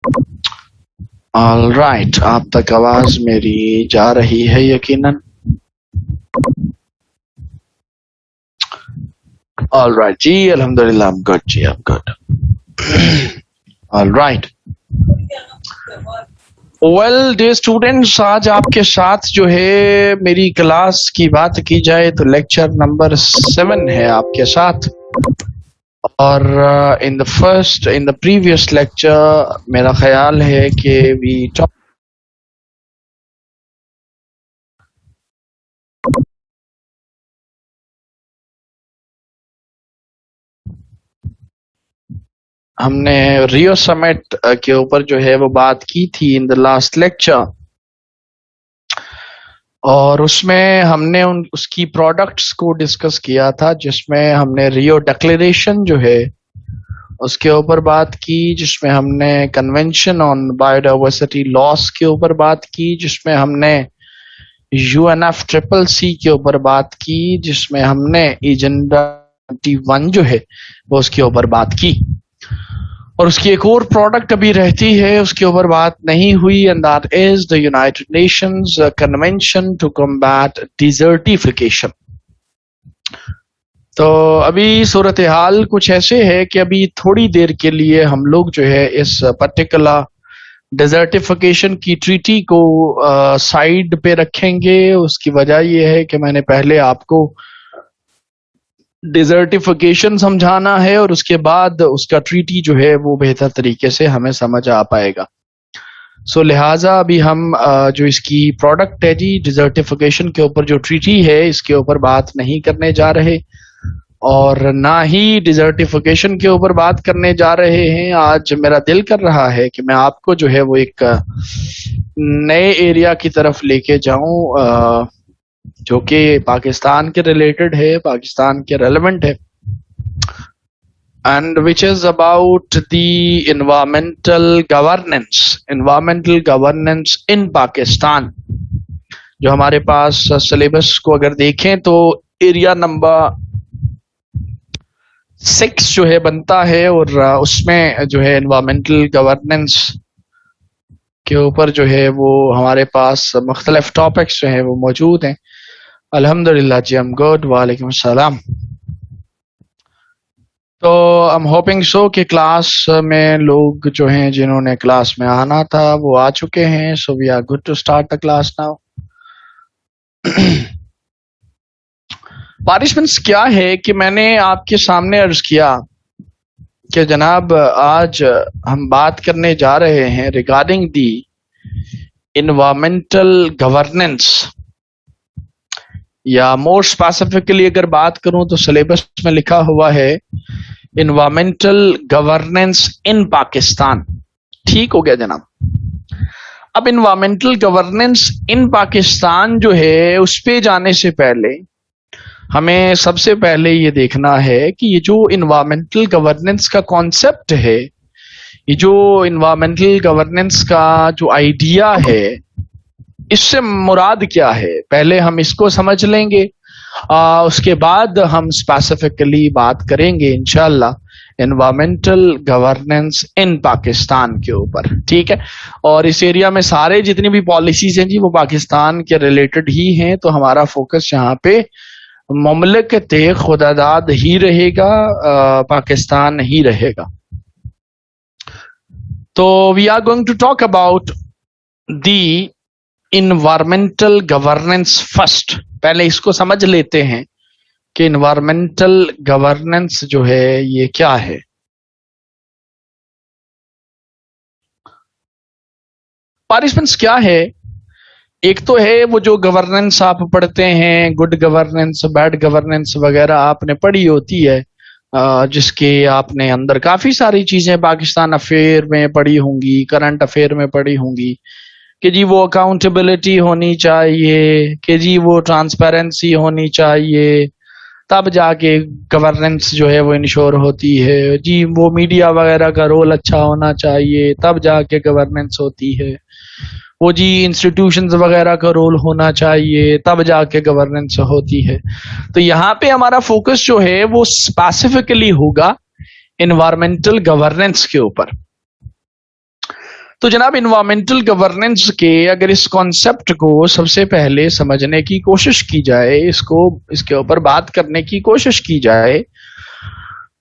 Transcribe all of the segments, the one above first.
All right, आप तक आवाज मेरी जा रही है यकीनन। ऑल राइट जी, अल्हम्दुलिल्लाह, I'm good जी, I'm good। All right, well dear students, आज आपके साथ जो है मेरी क्लास की बात की जाए तो लेक्चर नंबर 7 है आपके साथ। और इन द प्रीवियस लेक्चर मेरा ख्याल है कि वी टॉक हमने रियो समिट के ऊपर जो है वो बात की थी इन द लास्ट लेक्चर, और उसमें हमने उसकी प्रोडक्ट्स को डिस्कस किया था, जिसमें हमने रियो डिक्लेरेशन जो है उसके ऊपर बात की, जिसमें हमने कन्वेंशन ऑन बायोडाइवर्सिटी लॉस के ऊपर बात की, जिसमें हमने UNFCCC के ऊपर बात की, जिसमें हमने एजेंडा 21 जो है वो उसके ऊपर बात की, और उसकी एक और प्रोडक्ट अभी रहती है, उसके ऊपर बात नहीं हुई, and that is the United Nations Convention to Combat Desertification. तो अभी सूरत हाल कुछ ऐसे है कि अभी थोड़ी देर के लिए हम लोग जो है इस पर्टिकुलर डिजर्टिफिकेशन की ट्रीटी को साइड पे रखेंगे। उसकी वजह यह है कि मैंने पहले आपको डिजर्टिफिकेशन समझाना है, और उसके बाद उसका ट्रीटी जो है वो बेहतर तरीके से हमें समझ आ पाएगा। सो लिहाजा अभी हम जो इसकी प्रोडक्ट है जी डिजर्टिफिकेशन के ऊपर जो ट्रीटी है इसके ऊपर बात नहीं करने जा रहे, और ना ही डिजर्टिफिकेशन के ऊपर बात करने जा रहे हैं। आज मेरा दिल कर रहा है कि मैं आपको जो है वो एक नए एरिया की तरफ लेके जाऊं, जो कि पाकिस्तान के रिलेटेड है, पाकिस्तान के रेलेवेंट है, and which is about the environmental governance in Pakistan। जो हमारे पास सिलेबस को अगर देखें तो एरिया नंबर 6 जो है बनता है, और उसमें जो है एनवायरमेंटल गवर्नेंस के ऊपर जो है वो हमारे पास मुख्तलिफ टॉपिक्स जो है वो मौजूद हैं। अल्हम्दुलिल्लाह जी, हम गुड। वालेकुम सलाम। तो आई एम होपिंग सो कि क्लास में लोग जो हैं जिन्होंने क्लास में आना था वो आ चुके हैं। So we are good to start the class now. Participants, क्या है कि मैंने आपके सामने अर्ज किया कि जनाब आज हम बात करने जा रहे हैं रिगार्डिंग दी इन्वायरमेंटल गवर्नेंस, या मोर स्पेसिफिकली अगर बात करूं तो सिलेबस में लिखा हुआ है इन्वायरमेंटल गवर्नेंस इन पाकिस्तान। ठीक हो गया जनाब। अब इन्वायरमेंटल गवर्नेंस इन पाकिस्तान जो है उस पे जाने से पहले हमें सबसे पहले ये देखना है कि ये जो इन्वायरमेंटल गवर्नेंस का कॉन्सेप्ट है, ये जो इन्वायरमेंटल गवर्नेंस का जो आइडिया है, इससे मुराद क्या है, पहले हम इसको समझ लेंगे। उसके बाद हम स्पेसिफिकली बात करेंगे इंशाल्लाह इन्वायरमेंटल गवर्नेंस इन पाकिस्तान के ऊपर। ठीक है, और इस एरिया में सारे जितनी भी पॉलिसीज हैं जी वो पाकिस्तान के रिलेटेड ही हैं, तो हमारा फोकस यहाँ पे मुमलिकत खुदादाद ही रहेगा, पाकिस्तान ही रहेगा। तो we are going to talk about the environmental governance first. पहले इसको समझ लेते हैं कि इन्वायरमेंटल गवर्नेंस जो है ये क्या है। पार्टिसिपेंट्स, क्या है, एक तो है वो जो गवर्नेंस आप पढ़ते हैं, गुड गवर्नेंस, बैड गवर्नेंस वगैरह आपने पढ़ी होती है, जिसके आपने अंदर काफी सारी चीजें पाकिस्तान अफेयर में पढ़ी होंगी, करंट अफेयर में पढ़ी होंगी, कि जी वो अकाउंटेबिलिटी होनी चाहिए, कि जी वो ट्रांसपेरेंसी होनी चाहिए, तब जाके गवर्नेंस जो है वो इंश्योर होती है। जी वो मीडिया वगैरह का रोल अच्छा होना चाहिए, तब जाके गवर्नेंस होती है। वो जी इंस्टीट्यूशंस वगैरह का रोल होना चाहिए, तब जाके गवर्नेंस होती है। तो यहाँ पे हमारा फोकस जो है वो स्पेसिफिकली होगा इन्वायरमेंटल गवर्नेंस के ऊपर। تو जनाब इन्वायरमेंटल गवर्नेंस के अगर इस कॉन्सेप्ट को सबसे पहले समझने की कोशिश की जाए, इसके ऊपर बात करने की कोशिश की जाए,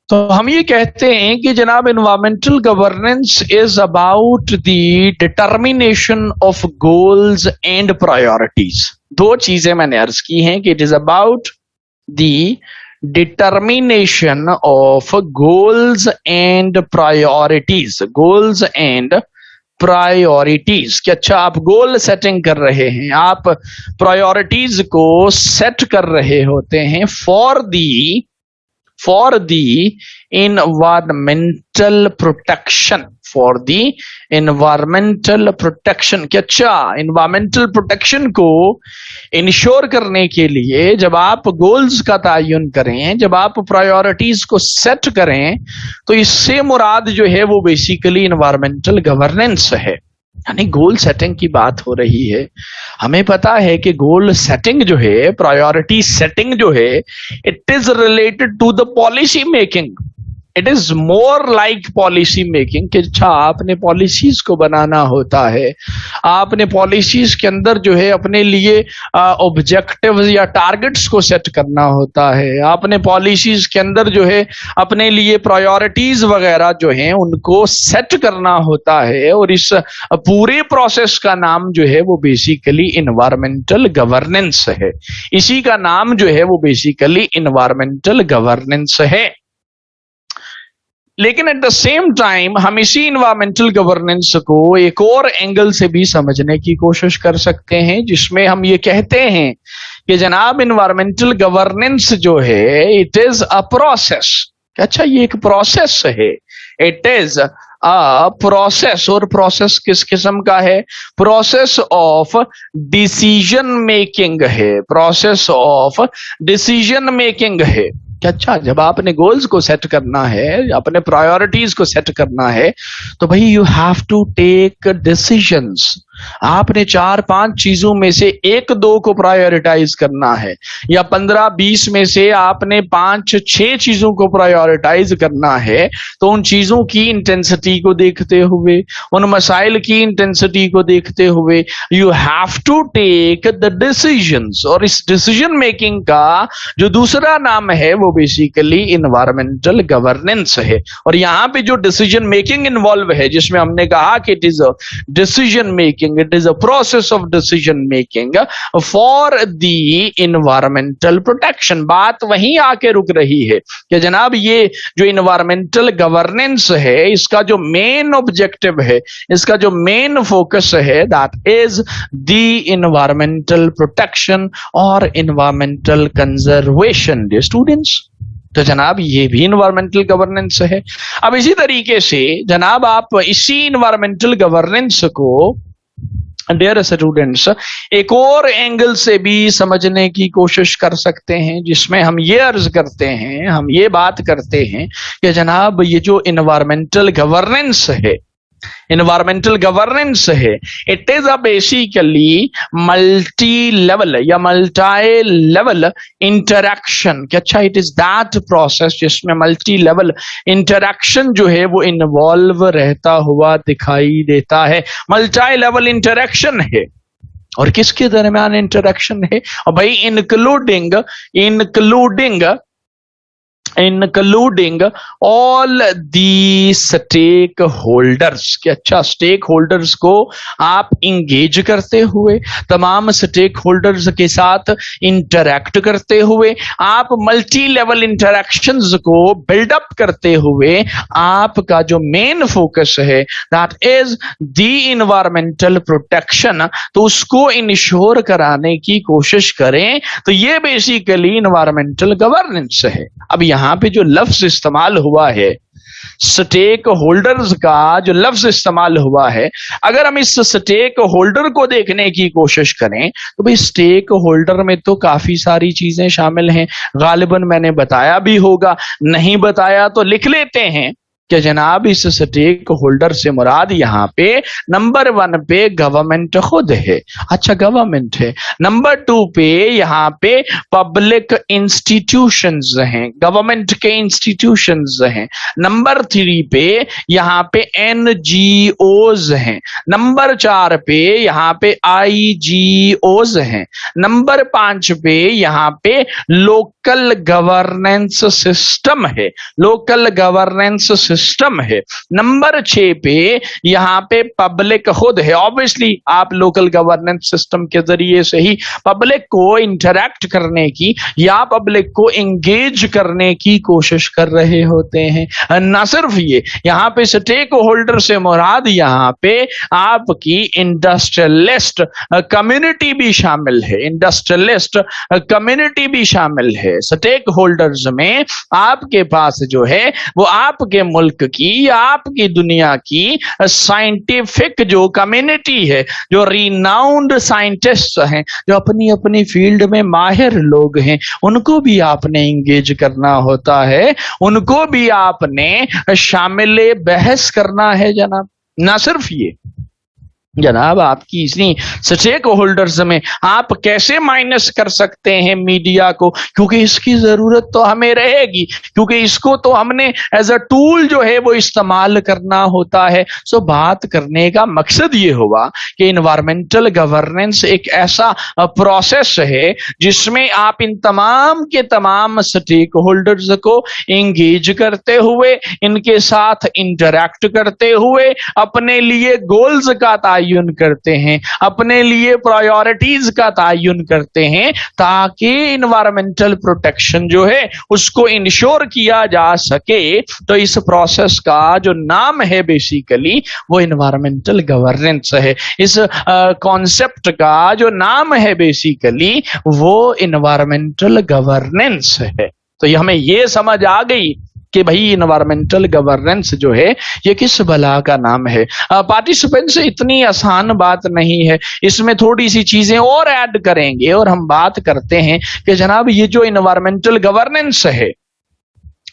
तो हम ये कहते हैं कि जनाब environmental governance is about the determination of goals and priorities. दो चीजें मैंने अर्ज की हैं कि it is about the determination of goals and priorities. Goals and priorities कि अच्छा आप गोल सेटिंग कर रहे हैं, आप प्रायोरिटीज को सेट कर रहे होते हैं for the environmental protection, for the environmental protection कि अच्छा इन्वायरमेंटल प्रोटेक्शन को इंश्योर करने के लिए जब आप गोल्स का तयन करें, जब आप प्रायोरिटीज को सेट करें, तो इससे मुराद जो है वो बेसिकली इन्वायरमेंटल गवर्नेंस है। यानी गोल सेटिंग की बात हो रही है। हमें पता है कि गोल सेटिंग जो है, प्रायोरिटी सेटिंग जो है, it is related to the policy making. It is more like policy making कि अच्छा आपने पॉलिसीज को बनाना होता है, आपने पॉलिसीज के अंदर जो है अपने लिए ऑब्जेक्टिव्स या टारगेट्स को सेट करना होता है, आपने पॉलिसीज के अंदर जो है अपने लिए प्रायोरिटीज वगैरह जो हैं उनको सेट करना होता है। और इस पूरे प्रोसेस का नाम जो है वो बेसिकली इन्वायरमेंटल गवर्नेंस है। इसी का नाम जो है वो बेसिकली इन्वायरमेंटल गवर्नेंस है। लेकिन एट द सेम टाइम हम इसी इन्वायरमेंटल गवर्नेंस को एक और एंगल से भी समझने की कोशिश कर सकते हैं, जिसमें हम ये कहते हैं कि जनाब इन्वायरमेंटल गवर्नेंस जो है इट इज अ प्रोसेस। अच्छा ये एक प्रोसेस है, इट इज अ प्रोसेस। और प्रोसेस किस किस्म का है? प्रोसेस ऑफ डिसीजन मेकिंग है, प्रोसेस ऑफ डिसीजन मेकिंग है। अच्छा जब आपने गोल्स को सेट करना है, अपने प्रायोरिटीज को सेट करना है, तो भाई you have to take decisions. आपने 4-5 चीजों में से 1-2 को प्रायोरिटाइज करना है, या 15-20 में से आपने 5-6 चीजों को प्रायोरिटाइज करना है। तो उन चीजों की इंटेंसिटी को देखते हुए, उन मसाइल की इंटेंसिटी को देखते हुए you have to take the decisions. और इस डिसीजन मेकिंग का जो दूसरा नाम है वो बेसिकली इन्वायरमेंटल गवर्नेंस है। और यहां पे जो डिसीजन मेकिंग इन्वॉल्व है, जिसमें हमने कहा कि it is a decision making, it is a process of decision making for the environmental protection. बात वहीं आके रुक रही है कि जनाब ये जो इन्वायरमेंटल गवर्नेंस है, इसका जो मेन ऑब्जेक्टिव है, इसका जो मेन फोकस है, that is the environmental protection और इन्वायरमेंटल कंजर्वेशन। डियर स्टूडेंट्स, तो जनाब ये भी इन्वायरमेंटल गवर्नेंस है। अब इसी तरीके से जनाब आप इसी इन्वायरमेंटल गवर्नेंस को डियर स्टूडेंट्स एक और एंगल से भी समझने की कोशिश कर सकते हैं, जिसमें हम ये अर्ज करते हैं, हम ये बात करते हैं कि जनाब ये जो इन्वायरमेंटल गवर्नेंस है, इन्वायरमेंटल गवर्नेंस है, it is a basically multi level या मल्टी लेवल इंटरैक्शन। कि अच्छा इट इज दैट प्रोसेस जिसमें मल्टी लेवल इंटरैक्शन जो है वो इन्वॉल्व रहता हुआ दिखाई देता है। मल्टी लेवल इंटरैक्शन है, और किसके दरमियान इंटरैक्शन है? और भाई including all the stakeholders. कि अच्छा स्टेक होल्डर्स को आप इंगेज करते हुए, तमाम स्टेक होल्डर्स के साथ इंटरैक्ट करते हुए, आप मल्टी लेवल इंटरैक्शंस को बिल्डअप करते हुए, आपका जो मेन फोकस है that is the environmental protection, तो उसको इंश्योर कराने की कोशिश करें। तो ये बेसिकली इन्वायरमेंटल गवर्नेंस है। अब यहां पे जो लफ्ज इस्तेमाल हुआ है, स्टेक होल्डर्स का जो लफ्ज इस्तेमाल हुआ है, अगर हम इस स्टेक होल्डर को देखने की कोशिश करें तो भाई स्टेक होल्डर में तो काफी सारी चीजें शामिल हैं। गालिबन मैंने बताया भी होगा, नहीं बताया तो लिख लेते हैं कि जनाब इस स्टेक होल्डर से मुराद यहाँ पे नंबर 1 पे गवर्नमेंट खुद है, अच्छा गवर्नमेंट है। नंबर 2 पे यहाँ पे पब्लिक इंस्टीट्यूशंस हैं, गवर्नमेंट के इंस्टीट्यूशंस हैं। नंबर 3 पे यहाँ पे एनजीओज हैं। नंबर 4 पे यहाँ पे आईजीओज हैं। नंबर 5 पे यहाँ पे लोकल गवर्नेंस सिस्टम है, लोकल गवर्नेंस सिस्टम है। नंबर 6 पे यहाँ पे पब्लिक खुद है। ऑब्वियसली आप लोकल गवर्नेंस सिस्टम के जरिए से ही पब्लिक को इंटरैक्ट करने की या पब्लिक को एंगेज करने की कोशिश कर रहे होते हैं। न सिर्फ ये, यहाँ पे स्टेक होल्डर से मुराद यहाँ पे आपकी इंडस्ट्रियलिस्ट कम्युनिटी भी शामिल है, इंडस्ट्रियलिस्ट कम्युनिटी भी शामिल है। स्टेक होल्डर्स में आपके पास जो है वो आपके मुल्क की या आपकी दुनिया की साइंटिफिक जो कम्युनिटी है, जो रिनाउंड साइंटिस्ट हैं, जो अपनी अपनी फील्ड में माहिर लोग हैं, उनको भी आपने इंगेज करना होता है, उनको भी आपने शामिल बहस करना है जनाब। ना सिर्फ ये जनाब, आपकी इतनी स्टेक होल्डर्स में आप कैसे माइनस कर सकते हैं मीडिया को, क्योंकि इसकी जरूरत तो हमें रहेगी, क्योंकि इसको तो हमने एज अ टूल जो है वो इस्तेमाल करना होता है। सो बात करने का मकसद ये हुआ कि इन्वायरमेंटल गवर्नेंस एक ऐसा प्रोसेस है जिसमें आप इन तमाम के तमाम स्टेक होल्डर्स को एंगेज करते हुए, इनके साथ इंटरैक्ट करते हुए अपने लिए गोल्स का तायुन करते हैं, अपने लिए प्रायोरिटीज का तायुन करते हैं, ताकि इन्वायरमेंटल प्रोटेक्शन जो है उसको इंश्योर किया जा सके। तो इस प्रोसेस का जो नाम है बेसिकली वो इन्वायरमेंटल गवर्नेंस है। इस कॉन्सेप्ट का जो नाम है बेसिकली वो इन्वायरमेंटल गवर्नेंस है। तो ये हमें ये समझ आ गई कि भाई इन्वायरमेंटल गवर्नेंस जो है ये किस बला का नाम है। पार्टिसिपेंट्स इतनी आसान बात नहीं है, इसमें थोड़ी सी चीजें और ऐड करेंगे और हम बात करते हैं कि जनाब ये जो इन्वायरमेंटल गवर्नेंस है,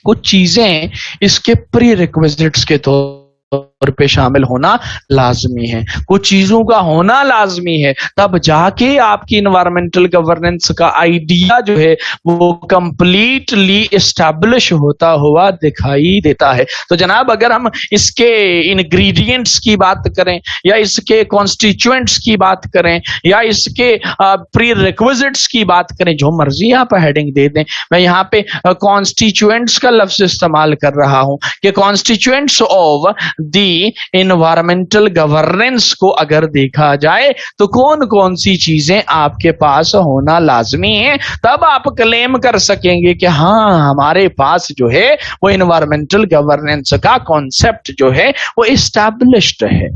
कुछ चीजें इसके प्री रिक्विजिट्स के तौर पे शामिल होना लाजमी है, कुछ चीजों का होना लाजमी है, तब जाके आपकी इन्वायरमेंटल गवर्नेंस का आइडिया जो है वो कंप्लीटली एस्टैब्लिश होता हुआ दिखाई देता है। तो जनाब अगर हम इसके इंग्रेडिएंट्स की बात करें या इसके कॉन्स्टिट्यूएंट्स की बात करें या इसके प्री रिक्विजिट्स की बात करें, जो मर्जी आप हेडिंग दे दें, मैं यहाँ पे कॉन्स्टिट्यूएंट्स का लफ्ज इस्तेमाल कर रहा हूं कि constituents of the environmental governance को अगर देखा जाए तो कौन कौन सी चीजें आपके पास होना लाजमी है, तब आप क्लेम कर सकेंगे कि हाँ हमारे पास जो है वो इन्वायरमेंटल गवर्नेंस का कॉन्सेप्ट जो है वो एस्टैब्लिश्ड है।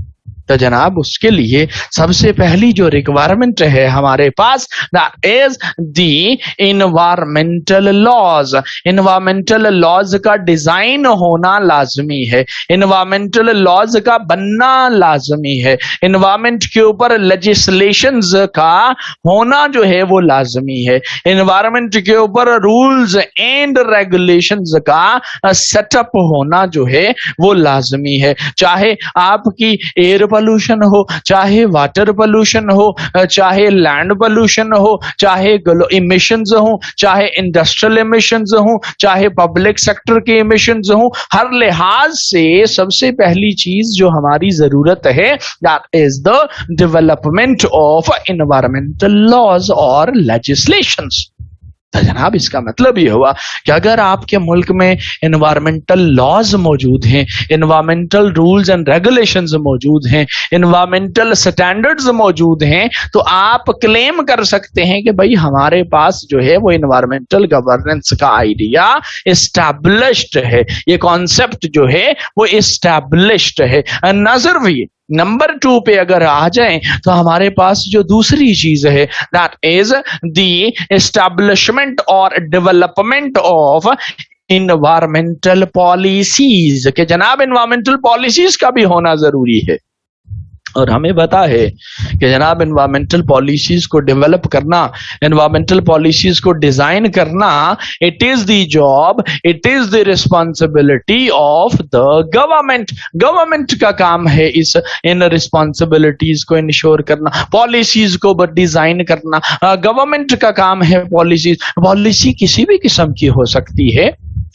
तो जनाब उसके लिए सबसे पहली जो रिक्वायरमेंट है हमारे पास, that is the environmental laws. Environmental laws का डिजाइन होना लाजमी है, इन्वायरमेंटल लॉज का बनना लाजमी है, इन्वायरमेंट के ऊपर लेजिस्लेशंस का होना जो है वो लाजमी है, इन्वायरमेंट के ऊपर रूल्स एंड रेगुलेशंस का सेटअप होना जो है वो लाजमी है। चाहे आपकी एयर पोल्यूशन हो, चाहे वाटर पोल्यूशन हो, चाहे लैंड पोल्यूशन हो, चाहे इमिशंस हो, चाहे इंडस्ट्रियल इमिशंस हो, चाहे पब्लिक सेक्टर के इमिशंस हो, हर लिहाज से सबसे पहली चीज जो हमारी जरूरत है that is the development of environmental laws और लेजिस्लेशंस। तो जनाब इसका मतलब ये हुआ कि अगर आपके मुल्क में एनवायरमेंटल लॉज मौजूद हैं, एनवायरमेंटल रूल्स एंड रेगुलेशंस मौजूद हैं, एनवायरमेंटल स्टैंडर्ड्स मौजूद हैं, तो आप क्लेम कर सकते हैं कि भाई हमारे पास जो है वो एनवायरमेंटल गवर्नेंस का आइडिया एस्टैब्लिश्ड है, ये कॉन्सेप्ट जो है वो एस्टैब्लिश्ड है। न सिर्फ ये, नंबर 2 पे अगर आ जाएं तो हमारे पास जो दूसरी चीज है दैट इज द एस्टैब्लिशमेंट और डेवलपमेंट ऑफ इन्वायरमेंटल पॉलिसीज, के जनाब इन्वायरमेंटल पॉलिसीज का भी होना जरूरी है। اور ہمیں پتا ہے کہ جناب انوائرمنٹل پالیسیز کو ڈیولپ کرنا, انوائرمنٹل پالیسیز کو ڈیزائن کرنا, it is the job, it is the responsibility of the government. Government کا کام ہے ان ریسپانسبلٹیز کو انشور کرنا, پالیسیز کو ڈیزائن کرنا. گورنمنٹ کا کام ہے پالیسی کسی بھی قسم کی ہو سکتی ہے.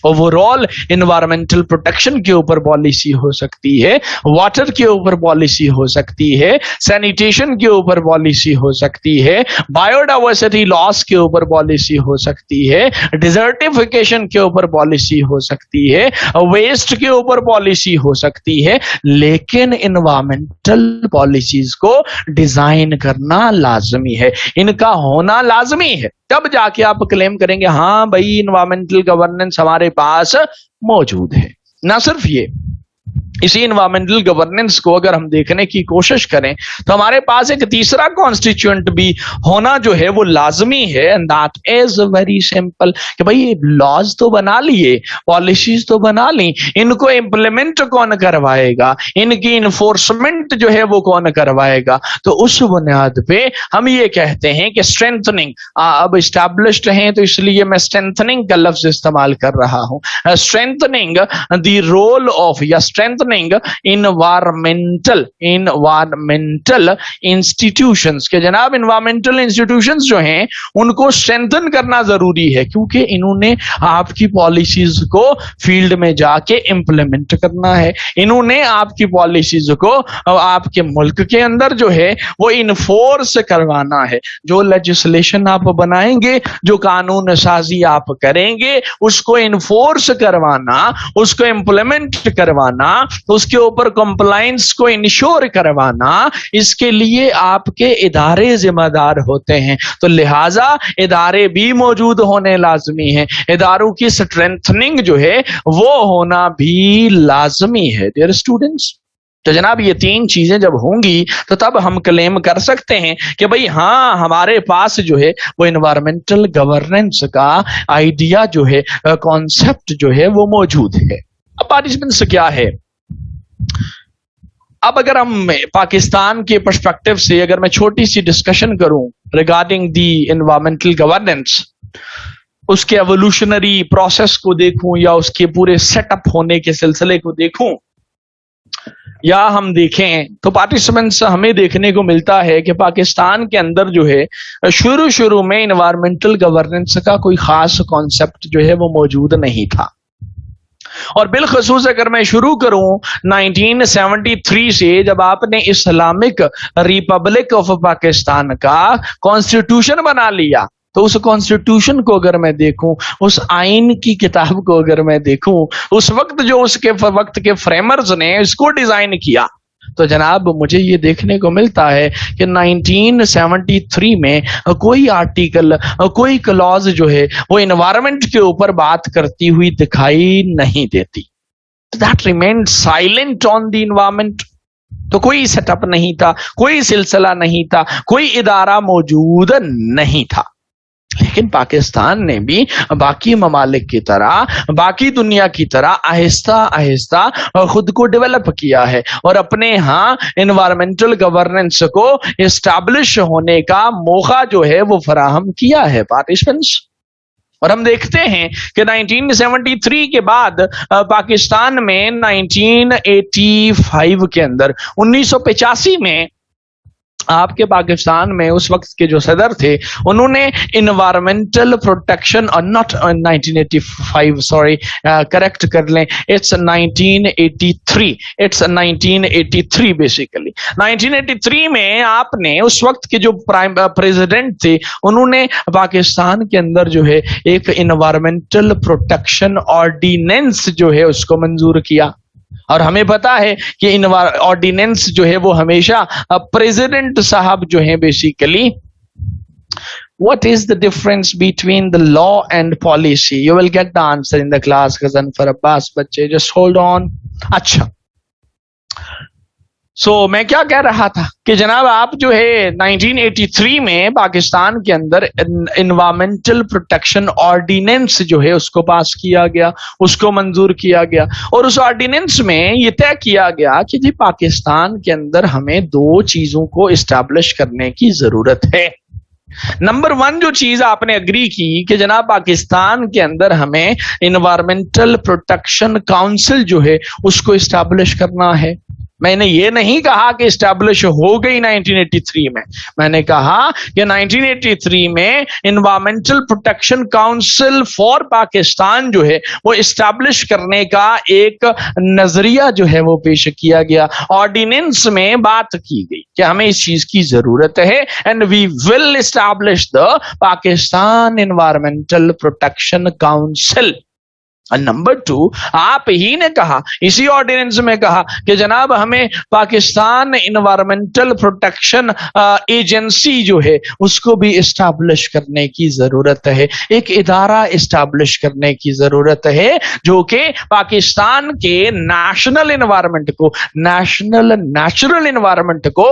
اوور آل انوائرمنٹل پروٹیکشن کے اوپر پالیسی ہو سکتی ہے, واٹر کے اوپر پالیسی ہو سکتی ہے, سینیٹیشن کے اوپر پالیسی ہو سکتی ہے, بایو ڈائیورسٹی لاس کے اوپر پالیسی ہو سکتی ہے, ڈیزرٹیفیکیشن کے اوپر پالیسی ہو سکتی ہے, ویسٹ کے اوپر پالیسی ہو سکتی ہے. لیکن انوائرمنٹل پالیسیز کو ڈیزائن کرنا لازمی ہے, ان کا ہونا لازمی ہے. تب جا کے آپ کلیم کریں گے ہاں بھائی انوائرمنٹل گورننس ہمارے پاس موجود ہے. نہ صرف یہ, اسی انوائرمنٹل گورننس کو اگر ہم دیکھنے کی کوشش کریں تو ہمارے پاس ایک تیسرا کانسٹیٹیوئنٹ بھی ہونا جو ہے وہ لازمی ہے, and that is very simple کہ بھائی لاز تو بنا لیے, پالیسیز تو بنا لی, ان کو امپلیمنٹ کون کروائے گا, ان کی انفورسمنٹ جو ہے وہ کون کروائے گا. تو اس بنیاد پہ ہم یہ کہتے ہیں کہ اسٹرینتھنگ, اب اسٹیبلشڈ ہیں تو اس لیے میں اسٹرینتھننگ کا لفظ استعمال کر رہا ہوں, اسٹرینتھننگ دی رول آف یا اسٹرینتھننگ environmental institutions کہ جناب environmental institutions جو ہیں ان کو strengthen کرنا ضروری ہے, کیونکہ انہوں نے آپ کی پالیسیز کو فیلڈ میں جا کے امپلیمنٹ کرنا ہے, انہوں نے آپ کی پالیسیز کو آپ کے ملک کے اندر جو ہے وہ انفورس کروانا ہے. جو لیجسلیشن آپ بنائیں گے, جو قانون سازی آپ کریں گے, اس کو انفورس کروانا, اس کو امپلیمنٹ کروانا, اس کے اوپر کمپلائنس کو انشور کروانا, اس کے لیے آپ کے ادارے ذمہ دار ہوتے ہیں. تو لہٰذا ادارے بھی موجود ہونے لازمی ہیں, اداروں کی اسٹرینتھننگ جو ہے وہ ہونا بھی لازمی ہے. ڈیئر اسٹوڈنٹس, تو جناب یہ تین چیزیں جب ہوں گی تو تب ہم کلیم کر سکتے ہیں کہ بھئی ہاں ہمارے پاس جو ہے وہ انوائرمنٹل گورننس کا آئیڈیا جو ہے, کانسیپٹ جو ہے وہ موجود ہے. اب پارٹیسپینٹس کیا ہے, اب اگر ہم پاکستان کے پرسپیکٹو سے اگر میں چھوٹی سی ڈسکشن کروں ریگارڈنگ دی انوائرمنٹل گورننس, اس کے ایوولوشنری پروسیس کو دیکھوں یا اس کے پورے سیٹ اپ ہونے کے سلسلے کو دیکھوں یا ہم دیکھیں, تو پارٹیسپینٹس ہمیں دیکھنے کو ملتا ہے کہ پاکستان کے اندر جو ہے شروع میں انوائرمنٹل گورننس کا کوئی خاص کانسیپٹ جو ہے وہ موجود نہیں تھا. اور بالخصوص اگر میں شروع کروں 1973 سے, جب آپ نے اسلامک ریپبلک آف پاکستان کا کانسٹیٹیوشن بنا لیا, تو اس کانسٹیٹیوشن کو اگر میں دیکھوں, اس آئین کی کتاب کو اگر میں دیکھوں, اس وقت جو اس کے وقت کے فریمرز نے اس کو ڈیزائن کیا, تو جناب مجھے یہ دیکھنے کو ملتا ہے کہ 1973 میں کوئی آرٹیکل, کوئی کلوز جو ہے وہ انوائرمنٹ کے اوپر بات کرتی ہوئی دکھائی نہیں دیتی. That remained silent on the environment. تو کوئی سیٹ اپ نہیں تھا, کوئی سلسلہ نہیں تھا, کوئی ادارہ موجود نہیں تھا. لیکن پاکستان نے بھی باقی ممالک کی طرح, باقی دنیا کی طرح آہستہ آہستہ خود کو ڈیولپ کیا ہے اور اپنے ہاں انوائرمنٹل گورننس کو اسٹیبلش ہونے کا موقع جو ہے وہ فراہم کیا ہے پارٹیسپینٹس. اور ہم دیکھتے ہیں کہ 1973 کے بعد پاکستان میں 1985 کے اندر 1985 میں آپ کے پاکستان میں اس وقت کے جو صدر تھے, انہوں نے انوائرمنٹل پروٹیکشن, اور ناٹ 1985 سوری کریکٹ کر لیں, اٹس 1983 بیسیکلی 1983 میں آپ نے اس وقت کے جو پریزیڈنٹ تھے, انہوں نے پاکستان کے اندر جو ہے ایک انوائرمنٹل پروٹیکشن آرڈیننس جو ہے اس کو منظور کیا. اور ہمیں پتا ہے کہ آرڈیننس جو ہے وہ ہمیشہ پریزیڈنٹ صاحب جو ہیں basically, what is the difference between the law and policy? You will get the answer in the class. Ghazanfar Abbas, بچے just hold on. اچھا, میں کیا کہہ رہا تھا کہ جناب آپ جو ہے 1983 میں پاکستان کے اندر انوائرمنٹل پروٹیکشن آرڈیننس جو ہے اس کو پاس کیا گیا، اس کو منظور کیا گیا، اور اس آرڈیننس میں یہ طے کیا گیا کہ جی پاکستان کے اندر ہمیں دو چیزوں کو اسٹیبلش کرنے کی ضرورت ہے۔ نمبر 1 جو چیز آپ نے اگری کی کہ جناب پاکستان کے اندر ہمیں انوائرمنٹل پروٹیکشن کاؤنسل جو ہے اس کو اسٹیبلش کرنا ہے۔ میں نے یہ نہیں کہا کہ اسٹیبلش ہو گئی 1983 میں نے کہا کہ 1983 میں environmental protection council for Pakistan جو ہے وہ اسٹیبلش کرنے کا ایک نظریہ جو ہے وہ پیش کیا گیا، آرڈیننس میں بات کی گئی کہ ہمیں اس چیز کی ضرورت ہے، and we will establish the Pakistan environmental protection council. Number 2 آپ ہی نے کہا، اسی آرڈیننس میں کہا کہ جناب ہمیں پاکستان انوائرمنٹل پروٹیکشن ایجنسی جو ہے اس کو بھی اسٹیبلش کرنے کی ضرورت ہے، ایک ادارہ اسٹیبلش کرنے کی ضرورت ہے جو کہ پاکستان کے نیشنل انوائرمنٹ کو، نیشنل نیچرل انوائرمنٹ کو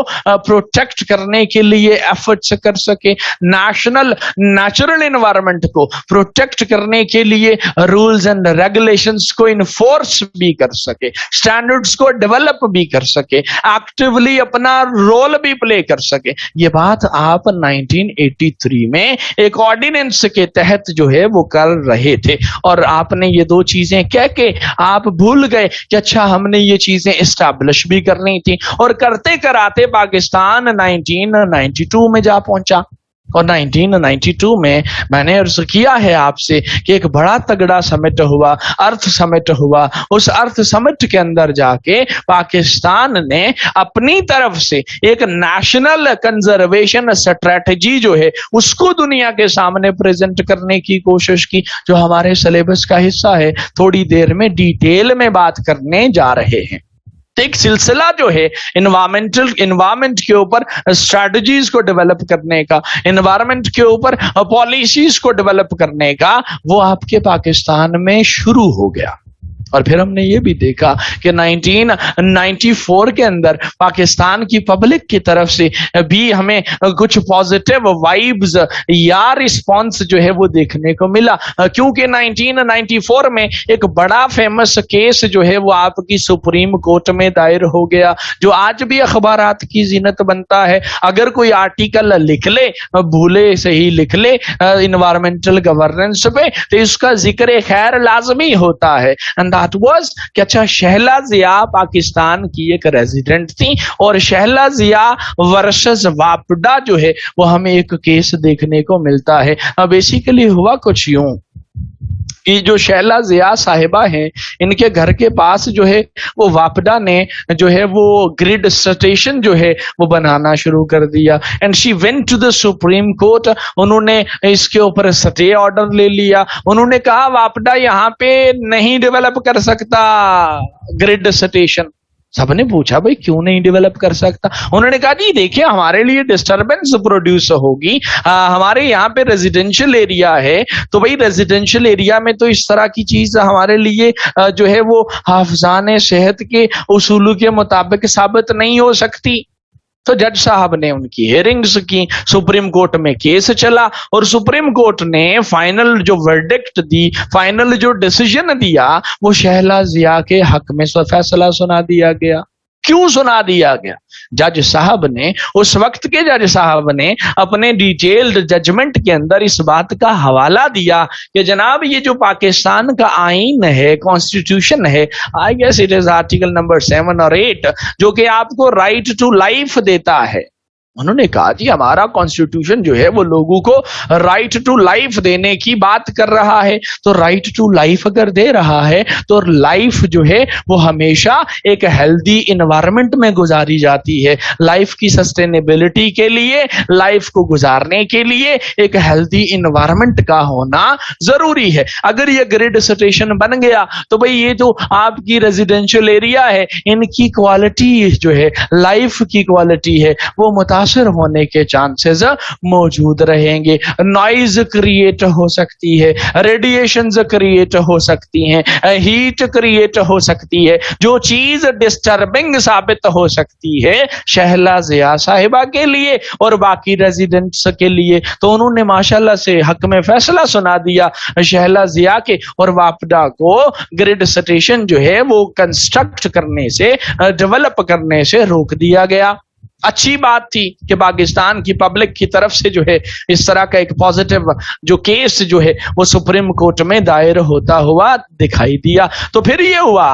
پروٹیکٹ کرنے کے لیے ایفرٹس کر سکے، نیشنل نیچرل انوائرمنٹ کو پروٹیکٹ کرنے کے لیے رولز اینڈ ریگولیشنز کو انفورس بھی کر سکے، سٹینڈرڈز کو ڈیولپ بھی کر سکے، ایکٹیولی اپنا رول بھی پلے کر سکے۔ یہ بات آپ 1983 میں ایک آرڈیننس کے تحت جو ہے وہ کر رہے تھے، اور آپ نے یہ دو چیزیں کہہ کے آپ بھول گئے کہ اچھا ہم نے یہ چیزیں اسٹیبلش بھی کرنی تھی، اور کرتے کراتے پاکستان 1992 میں جا پہنچا۔ اور 1992 میں نے عرض کیا ہے آپ سے کہ ایک بڑا تگڑا سمٹ ہوا، ارتھ سمٹ ہوا۔ اس ارتھ سمٹ کے اندر جا کے پاکستان نے اپنی طرف سے ایک نیشنل کنزرویشن اسٹریٹجی جو ہے اس کو دنیا کے سامنے پریزنٹ کرنے کی کوشش کی، جو ہمارے سلیبس کا حصہ ہے، تھوڑی دیر میں ڈیٹیل میں بات کرنے جا رہے ہیں۔ ایک سلسلہ جو ہے انوائرمنٹ کے اوپر اسٹریٹجیز کو ڈیولپ کرنے کا، انوائرمنٹ کے اوپر پالیسیز کو ڈیولپ کرنے کا، وہ آپ کے پاکستان میں شروع ہو گیا۔ اور پھر ہم نے یہ بھی دیکھا کہ 1994 کے اندر پاکستان کی پبلک کی طرف سے بھی ہمیں کچھ پازیٹیو وائبز یا رسپانس جو ہے وہ دیکھنے کو ملا، کیونکہ 1994 میں ایک بڑا فیمس کیس جو ہے وہ آپ کی سپریم کورٹ میں دائر ہو گیا، جو آج بھی اخبارات کی زینت بنتا ہے۔ اگر کوئی آرٹیکل لکھ لے، بھولے سے ہی لکھ لے انوائرمنٹل گورننس پہ، تو اس کا ذکر خیر لازمی ہوتا ہے۔ کہ اچھا شہلا ضیاء پاکستان کی ایک ریزیڈنٹ تھی، اور شہلا ضیاء ورسز واپڈا جو ہے وہ ہمیں ایک کیس دیکھنے کو ملتا ہے۔ بیسیکلی ہوا کچھ یوں کہ جو شہلا ضیاء صاحبہ ہیں، ان کے گھر کے پاس جو ہے وہ واپڈا نے جو ہے وہ گریڈ اسٹیشن جو ہے وہ بنانا شروع کر دیا، and she went to the supreme court. انہوں نے اس کے اوپر سٹے آرڈر لے لیا، انہوں نے کہا واپڈا یہاں پہ نہیں ڈیولپ کر سکتا گریڈ اسٹیشن۔ سب نے پوچھا بھائی کیوں نہیں ڈیولپ کر سکتا؟ انہوں نے کہا جی دیکھیں ہمارے لیے ڈسٹربنس پروڈیوس ہوگی، ہمارے یہاں پہ ریزیڈینشل ایریا ہے، تو بھائی ریزیڈینشل ایریا میں تو اس طرح کی چیز ہمارے لیے جو ہے وہ حافظان صحت کے اصولوں کے مطابق ثابت نہیں ہو سکتی۔ تو جج صاحب نے ان کی ہیئرنگز کی، سپریم کورٹ میں کیس چلا، اور سپریم کورٹ نے فائنل جو ورڈکٹ دی، فائنل جو ڈیسیژن دیا، وہ شہلا ضیاء کے حق میں فیصلہ سنا دیا گیا۔ کیوں سنا دیا گیا؟ جج صاحب نے، اس وقت کے جج صاحب نے اپنے ڈیٹیلڈ ججمنٹ کے اندر اس بات کا حوالہ دیا کہ جناب یہ جو پاکستان کا آئین ہے، کانسٹیٹیوشن ہے، I guess it is article number 7 اور 8، جو کہ آپ کو رائٹ ٹو لائف دیتا ہے۔ انہوں نے کہا جی ہمارا کانسٹیٹیوشن جو ہے وہ لوگوں کو رائٹ ٹو لائف دینے کی بات کر رہا ہے، تو رائٹ ٹو لائف اگر دے رہا ہے تو لائف جو ہے وہ ہمیشہ ایک ہیلدی انوائرمنٹ میں گزاری جاتی ہے۔ لائف کی سسٹینیبلٹی کے لیے، لائف کو گزارنے کے لیے ایک ہیلدی انوائرمنٹ کا ہونا ضروری ہے۔ اگر یہ گریڈ اسٹیشن بن گیا تو بھئی یہ جو آپ کی ریزیڈینشل ایریا ہے، ان کی کوالٹی جو ہے، لائف کی کوالٹی ہے، وہ متاثر मुतासिर होने के चांसेस मौजूद रहेंगे। नॉइज क्रिएट हो सकती है, रेडिएशंस क्रिएट हो सकती हैं, हीट क्रिएट हो सकती है। जो चीज डिस्टर्बिंग साबित हो सकती है शहला जिया साहिबा के लिए और बाकी रेजिडेंट्स के लिए, तो उन्होंने माशाल्लाह से हक में फैसला सुना दिया शहला जिया के, और वापडा को ग्रिड स्टेशन जो है वो कंस्ट्रक्ट करने से, डेवलप करने से रोक दिया गया। अच्छी बात थी कि पाकिस्तान की पब्लिक की तरफ से जो है इस तरह का एक पॉजिटिव जो केस जो है वो सुप्रीम कोर्ट में दायर होता हुआ दिखाई दिया। तो फिर ये हुआ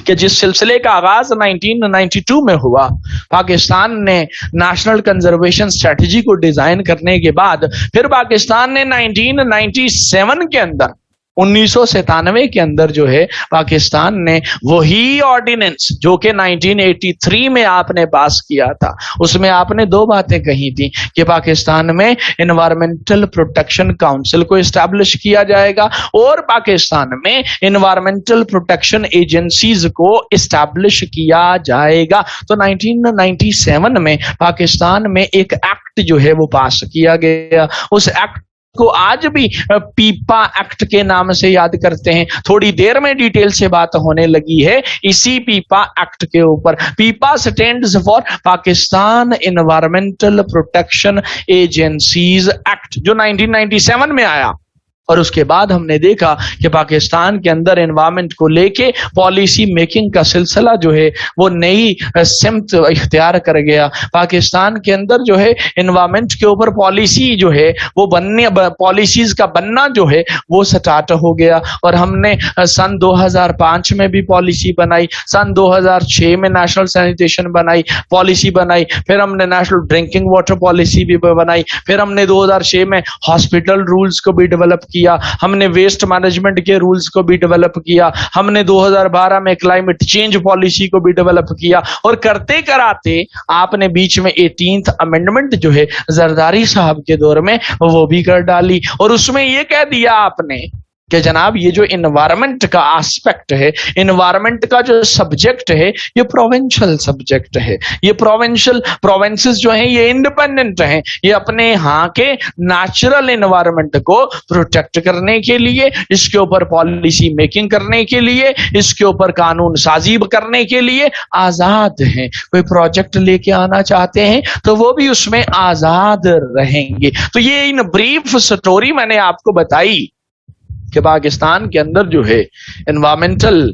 कि जिस सिलसिले का आगाज 1992 में हुआ, पाकिस्तान ने नेशनल कंजर्वेशन स्ट्रेटजी को डिजाइन करने के बाद फिर पाकिस्तान ने 1997 के अंदर, 1997 के अंदर जो है पाकिस्तान ने वही ऑर्डिनेंस जो कि 1983 में आपने पास किया था, उसमें आपने दो बातें कही थी कि पाकिस्तान में एनवायरमेंटल प्रोटेक्शन काउंसिल को एस्टैब्लिश किया जाएगा और पाकिस्तान में एनवायरमेंटल प्रोटेक्शन एजेंसीज को एस्टैब्लिश किया जाएगा। तो 1997 में पाकिस्तान में एक एक्ट जो है वो पास किया गया। उस एक्ट को आज भी पीपा एक्ट के नाम से याद करते हैं। थोड़ी देर में डिटेल से बात होने लगी है इसी पीपा एक्ट के ऊपर। पीपा stands for Pakistan environmental protection agencies act, जो 1997 में आया। और उसके बाद हमने देखा कि पाकिस्तान के अंदर एनवायरमेंट को लेके पॉलिसी मेकिंग का सिलसिला जो है वो नई सिमत इख्तियार कर गया। पाकिस्तान के अंदर जो है एनवायरमेंट के ऊपर पॉलिसी जो है वो बनने, पॉलिसीज का बनना जो है वो स्टार्ट हो गया। और हमने सन 2005 में भी पॉलिसी बनाई, सन 2006 में नेशनल सैनिटेशन पॉलिसी बनाई, फिर हमने नेशनल ड्रिंकिंग वाटर पॉलिसी भी बनाई, फिर हमने 2006 में हॉस्पिटल रूल्स को भी डेवलप किया, हमने वेस्ट मैनेजमेंट के रूल्स को भी डेवलप किया, हमने 2012 में क्लाइमेट चेंज पॉलिसी को भी डेवलप किया। और करते कराते आपने बीच में 18th अमेंडमेंट जो है जरदारी साहब के दौर में वो भी कर डाली। और उसमें ये कह दिया आपने कि जनाब ये जो एनवायरमेंट का एस्पेक्ट है, एनवायरमेंट का जो सब्जेक्ट है ये प्रोविंशियल सब्जेक्ट है। ये प्रोविंसेस जो हैं ये इंडिपेंडेंट हैं, ये अपने यहाँ के नेचुरल एनवायरमेंट को प्रोटेक्ट करने के लिए, इसके ऊपर पॉलिसी मेकिंग करने के लिए, इसके ऊपर कानून साजी करने के लिए आजाद हैं। कोई प्रोजेक्ट लेके आना चाहते हैं तो वो भी उसमें आजाद रहेंगे। तो ये इन ब्रीफ स्टोरी मैंने आपको बताई कि पाकिस्तान के अंदर जो है एनवायरमेंटल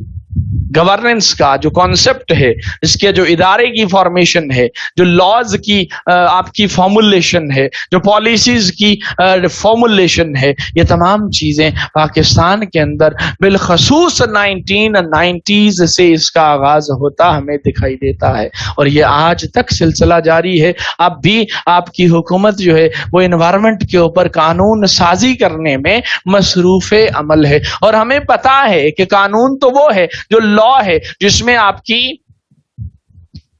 गवर्नेंस का जो कॉन्सेप्ट है, इसके जो इदारे की फॉर्मेशन है, जो लॉज की आपकी फॉर्मुलेशन है, जो पॉलिसीज की फॉर्मुलेशन है, ये तमाम चीजें पाकिस्तान के अंदर बिलखसूस 1990s से इसका आगाज होता हमें दिखाई देता है और ये आज तक सिलसिला जारी है। अब भी आपकी हुकूमत जो है वो एनवायरमेंट के ऊपर कानून साजी करने में मसरूफ अमल है। और हमें पता है कि कानून तो वो है जो लॉ है जिसमें आपकी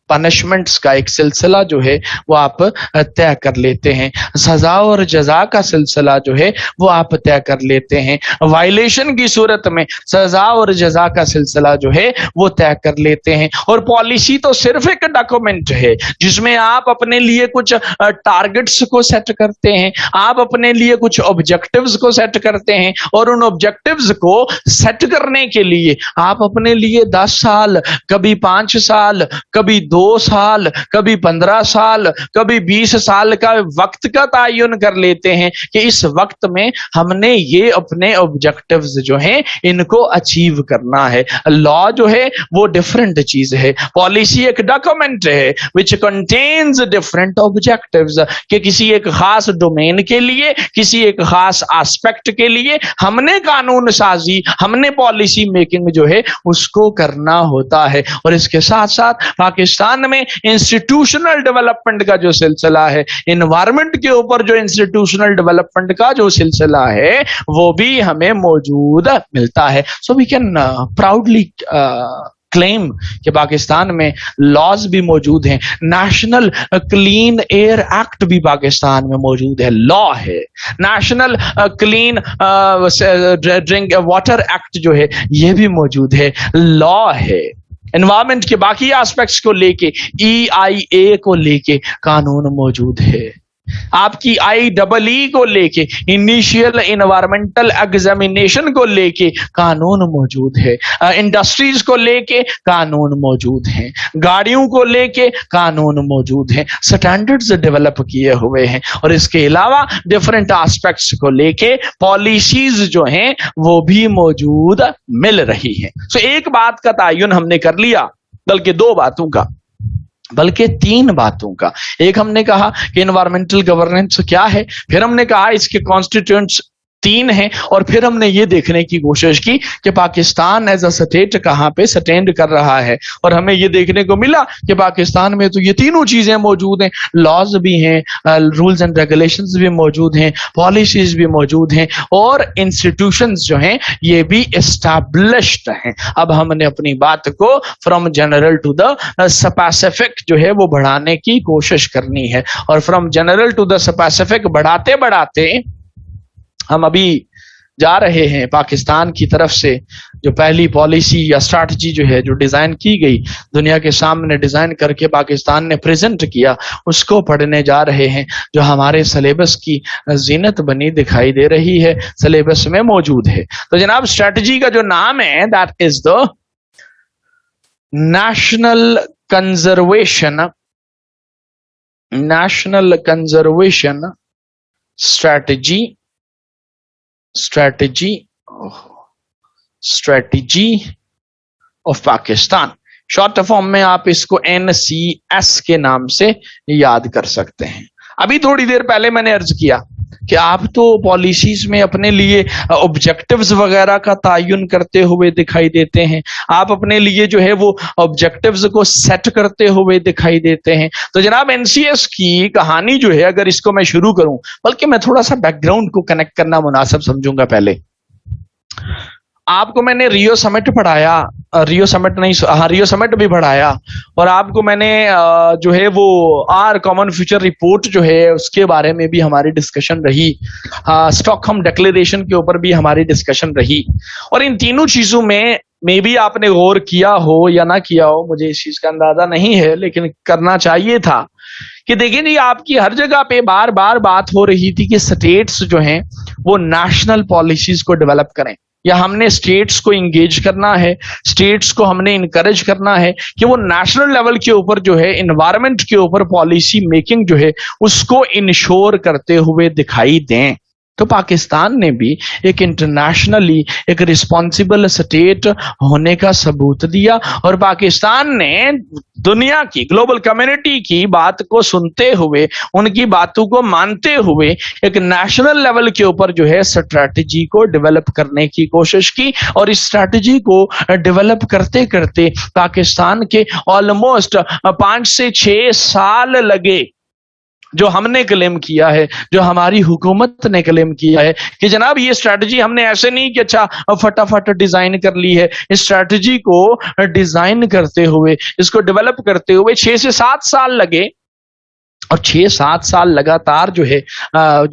पनिशमेंट्स का एक सिलसिला जो है वो आप तय कर लेते हैं, सजा और जजा का सिलसिला जो है वो आप तय कर लेते हैं, वायलेशन की सूरत में सजा और जजा का सिलसिला जो है वो तय कर लेते हैं। और पॉलिसी तो सिर्फ एक डॉक्यूमेंट है जिसमें आप अपने लिए कुछ टारगेट्स को सेट करते हैं, आप अपने लिए कुछ ऑब्जेक्टिव्स को सेट करते हैं और उन ऑब्जेक्टिव्स को सेट करने के लिए आप अपने लिए 10 साल, कभी 5 साल, कभी 2 साल, कभी 15 साल, कभी 20 साल का वक्त का तायुन कर लेते हैं कि इस वक्त में हमने ये अपने ऑब्जेक्टिव्स जो हैं इनको अचीव करना है। लॉ जो है वो डिफरेंट चीज है, पॉलिसी एक डॉक्यूमेंट है विच कंटेन्स डिफरेंट ऑब्जेक्टिव्स कि किसी एक खास डोमेन के लिए, किसी एक खास एस्पेक्ट के लिए हमने कानून साजी, हमने पॉलिसी मेकिंग जो है उसको करना होता है। और इसके साथ साथ पाकिस्तान में इंस्टीट्यूशनल डेवलपमेंट का जो सिलसिला है, एनवायरमेंट के ऊपर जो इंस्टीट्यूशनल डेवलपमेंट का जो सिलसिला है वो भी हमें मौजूद मिलता है। So we can proudly claim कि पाकिस्तान में लॉज भी मौजूद हैं, नेशनल क्लीन एयर एक्ट भी पाकिस्तान में मौजूद है, लॉ है, national clean drink water act जो है ये भी मौजूद है, लॉ है। एनवायरमेंट के बाकी एस्पेक्ट्स को लेके EIA को लेके कानून मौजूद है, आपकी IEE को लेके इनिशियल इन्वायरमेंटल एग्जामिनेशन को लेके कानून मौजूद है, इंडस्ट्रीज को लेके कानून मौजूद हैं, गाड़ियों को लेके कानून मौजूद हैं, स्टैंडर्ड्स डेवलप किए हुए हैं, और इसके अलावा डिफरेंट एस्पेक्ट्स को लेके पॉलिसीज जो हैं वो भी मौजूद मिल रही हैं। सो एक बात का तयन हमने कर लिया, बल्कि दो बातों का, बल्कि तीन बातों का। एक हमने कहा कि एनवायरमेंटल गवर्नेंस क्या है, फिर हमने कहा इसके कॉन्स्टिट्यूएंट्स तीन हैं, और फिर हमने ये देखने की कोशिश की कि पाकिस्तान एज अ स्टेट कहां पे स्टैंड कर रहा है, और हमें ये देखने को मिला कि पाकिस्तान में तो ये तीनों चीजें मौजूद हैं, लॉज भी हैं, रूल्स एंड रेगुलेशंस भी मौजूद हैं, पॉलिसीज भी मौजूद हैं, और इंस्टीट्यूशंस जो हैं ये भी एस्टैब्लिश्ड हैं। अब हमने अपनी बात को from general to the specific जो है वो बढ़ाने की कोशिश करनी है, और from general to the specific बढ़ाते बढ़ाते हम अभी जा रहे हैं पाकिस्तान की तरफ से जो पहली पॉलिसी या स्ट्रैटेजी जो है, जो डिजाइन की गई, दुनिया के सामने डिजाइन करके पाकिस्तान ने प्रेजेंट किया, उसको पढ़ने जा रहे हैं, जो हमारे सिलेबस की जीनत बनी दिखाई दे रही है, सिलेबस में मौजूद है। तो जनाब स्ट्रैटेजी का जो नाम है that is the national conservation strategy of Pakistan. Short form में आप इसको NCS के नाम से याद कर सकते हैं। अभी थोड़ी देर पहले मैंने अर्ज किया कि आप तो पॉलिसीज में अपने लिए ऑब्जेक्टिव्स वगैरह का तयन करते हुए दिखाई देते हैं, आप अपने लिए जो है वो ऑब्जेक्टिव्स को सेट करते हुए दिखाई देते हैं। तो जनाब NCS की कहानी जो है, अगर इसको मैं शुरू करूं, बल्कि मैं थोड़ा सा बैकग्राउंड को कनेक्ट करना मुनासिब समझूंगा। पहले आपको मैंने रियो समिट पढ़ाया, रियो समिट नहीं, हाँ रियो समिट भी पढ़ाया, और आपको मैंने जो है वो आर कॉमन फ्यूचर रिपोर्ट जो है उसके बारे में भी हमारी डिस्कशन रही, स्टॉकहोम डिक्लेरेशन के ऊपर भी हमारी डिस्कशन रही। और इन तीनों चीजों में मे भी आपने गौर किया हो या ना किया हो, मुझे इस चीज का अंदाजा नहीं है, लेकिन करना चाहिए था कि देखिए जी, आपकी हर जगह पे बार बार बात हो रही थी कि स्टेट्स जो हैं वो नेशनल पॉलिसीज को डेवलप करें, या हमने स्टेट्स को इंगेज करना है, स्टेट्स को हमने इनकरेज करना है कि वो नेशनल लेवल के ऊपर जो है एनवायरनमेंट के ऊपर पॉलिसी मेकिंग जो है उसको इंश्योर करते हुए दिखाई दें। तो पाकिस्तान ने भी एक इंटरनेशनली एक रिस्पॉन्सिबल स्टेट होने का सबूत दिया, और पाकिस्तान ने दुनिया की ग्लोबल कम्युनिटी की बात को सुनते हुए, उनकी बातों को मानते हुए एक नेशनल लेवल के ऊपर जो है स्ट्रैटेजी को डेवलप करने की कोशिश की। और इस स्ट्रैटेजी को डेवलप करते करते पाकिस्तान के ऑलमोस्ट 5 से 6 साल लगे, जो हमने क्लेम किया है, जो हमारी हुकूमत ने क्लेम किया है कि जनाब ये स्ट्रैटेजी हमने ऐसे नहीं कि अच्छा फटाफट डिजाइन कर ली है। इस स्ट्रैटेजी को डिजाइन करते हुए, इसको डेवलप करते हुए 6 से 7 साल लगे, और 6-7 साल लगातार जो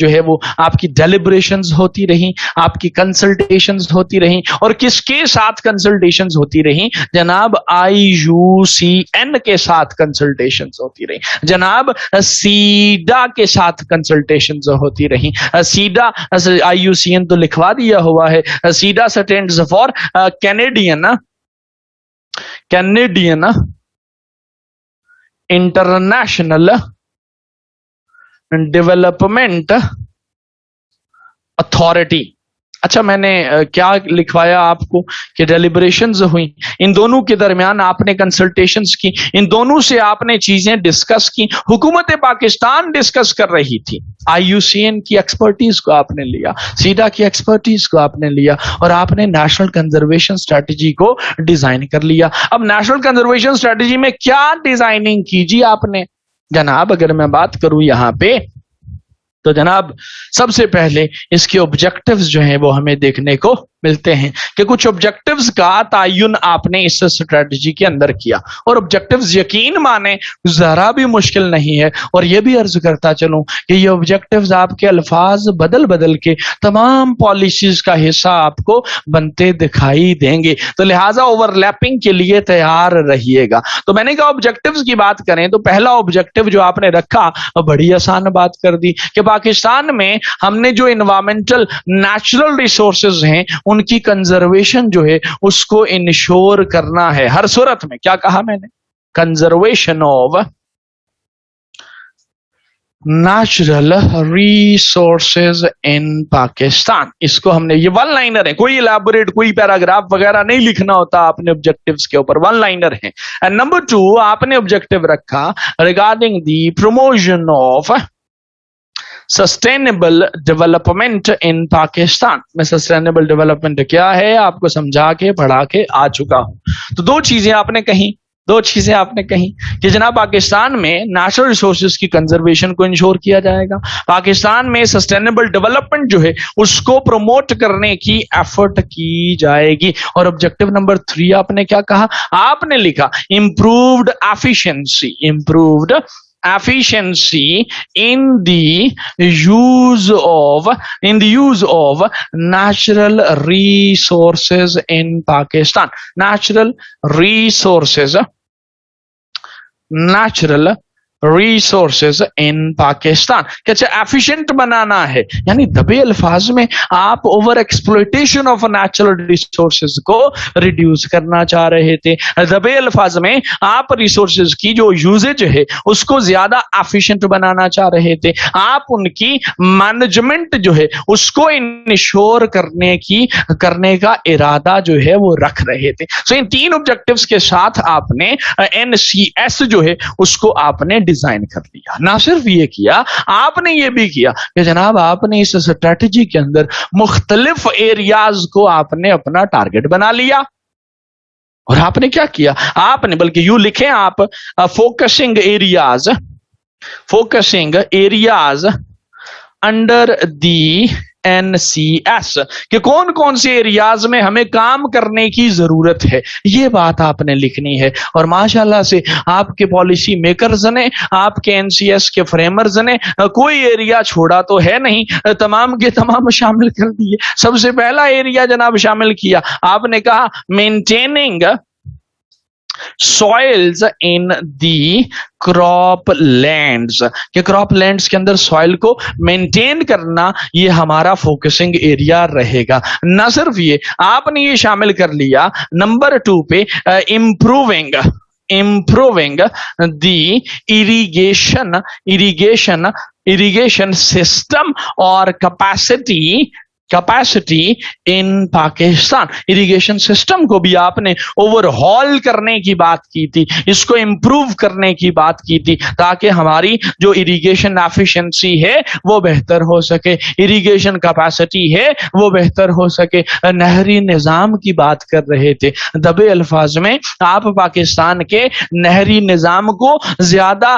है वो आपकी डेलिब्रेशंस होती रही, आपकी कंसल्टेशंस होती रही। और किसके साथ कंसल्टेशंस होती रही जनाब? IUCN के साथ कंसल्टेशंस होती रही, जनाब सीडा के साथ कंसल्टेशंस होती रही। सीडा, IUCN तो लिखवा दिया हुआ है, CIDA stands for Canadian International Development Authority. अच्छा, मैंने क्या लिखवाया आपको कि डेलिब्रेशंस हुई, इन दोनों के दरमियान आपने कंसल्टेशंस की, इन दोनों से आपने चीजें डिस्कस की, हुकूमत पाकिस्तान डिस्कस कर रही थी, IUCN की एक्सपर्टीज को आपने लिया, सीडा की एक्सपर्टीज को आपने लिया, और आपने नेशनल कंजर्वेशन स्ट्रैटेजी को डिजाइन कर लिया। अब नेशनल कंजर्वेशन स्ट्रैटेजी में क्या डिजाइनिंग कीजिए आपने जनाब? अगर मैं बात करूं यहां पे, तो जनाब सबसे पहले इसके ऑब्जेक्टिव्स जो हैं वो हमें देखने को मिलते हैं कि कुछ ऑब्जेक्टिव्स का तायुन आपने इस स्ट्रेटजी के अंदर किया, और ऑब्जेक्टिव्स यकीन माने जरा भी मुश्किल नहीं है। और यह भी अर्ज करता चलूं कि ये ऑब्जेक्टिव्स आपके अल्फाज बदल बदल के तमाम पॉलिसीज का हिस्सा आपको बनते दिखाई देंगे, तो लिहाजा ओवरलैपिंग के लिए तैयार रहिएगा। तो मैंने कहा ऑब्जेक्टिव्स की बात करें तो पहला ऑब्जेक्टिव जो आपने रखा, बड़ी आसान बात कर दी कि पाकिस्तान में हमने जो इन्वायरमेंटल नेचुरल रिसोर्सेज हैं उनकी कंजर्वेशन जो है उसको इंश्योर करना है हर सूरत में। क्या कहा मैंने? Conservation of natural resources in Pakistan. इसको हमने, ये वन लाइनर है, कोई इलैबोरेट कोई पैराग्राफ वगैरह नहीं लिखना होता आपने ऑब्जेक्टिव्स के ऊपर, वन लाइनर है। एंड नंबर 2 आपने ऑब्जेक्टिव रखा regarding the promotion of sustainable development in Pakistan. मैं सस्टेनेबल डेवलपमेंट क्या है आपको समझा के पढ़ा के आ चुका हूं। तो दो चीजें आपने कही कि जनाब पाकिस्तान में नेचुरल रिसोर्सेज की कंजर्वेशन को इंश्योर किया जाएगा, पाकिस्तान में सस्टेनेबल डेवलपमेंट जो है उसको प्रमोट करने की एफर्ट की जाएगी। और ऑब्जेक्टिव नंबर 3 आपने क्या कहा? आपने लिखा improved efficiency in the use of natural resources in Pakistan. Natural resources in Pakistan. कैसे एफिशिएंट बनाना है, यानी दबे अल्फाज में आप over exploitation of natural resources को रिड्यूस करना चाह रहे थे। दबे अल्फाज में आप रिसोर्सेज की जो यूजेज है उसको ज्यादा एफिशिएंट बनाना चाह रहे थे। आप उनकी मैनेजमेंट जो है उसको इंश्योर करने का इरादा जो है वो रख रहे थे। सो इन 3 ऑब्जेक्टिव्स के साथ आपने NCS जो है उसको आपने डिजाइन कर लिया। ना सिर्फ ये किया, आपने ये भी किया कि जनाब आपने इस स्ट्रेटजी के अंदर मुख्तलिफ एरियाज को आपने अपना टारगेट बना लिया। और आपने क्या किया? आपने, बल्कि यूं लिखें आप, focusing areas under the NCS कि कौन कौन से एरियाज में हमें काम करने की जरूरत है, ये बात आपने लिखनी है। और माशाल्लाह से आपके पॉलिसी मेकर्स ने, आपके NCS के फ्रेमर्स ने कोई एरिया छोड़ा तो है नहीं, तमाम के तमाम शामिल कर दिए। सबसे पहला एरिया जनाब शामिल किया, आपने कहा maintaining soils in the crop lands, कि क्रॉप लैंड्स के अंदर सॉइल को मेंटेन करना ये हमारा फोकसिंग एरिया रहेगा। न सिर्फ ये, आपने ये शामिल कर लिया नंबर 2 पे improving the irrigation system और capacity in Pakistan. Irrigation system को भी आपने ओवरहॉल करने की बात की थी, इसको इंप्रूव करने की बात की थी, ताकि हमारी जो इरिगेशन एफिशिएंसी है वो बेहतर हो सके, इरिगेशन कैपेसिटी है वो बेहतर हो सके। नहरी निजाम की बात कर रहे थे। दबे अल्फाज में आप पाकिस्तान के नहरी निजाम को ज्यादा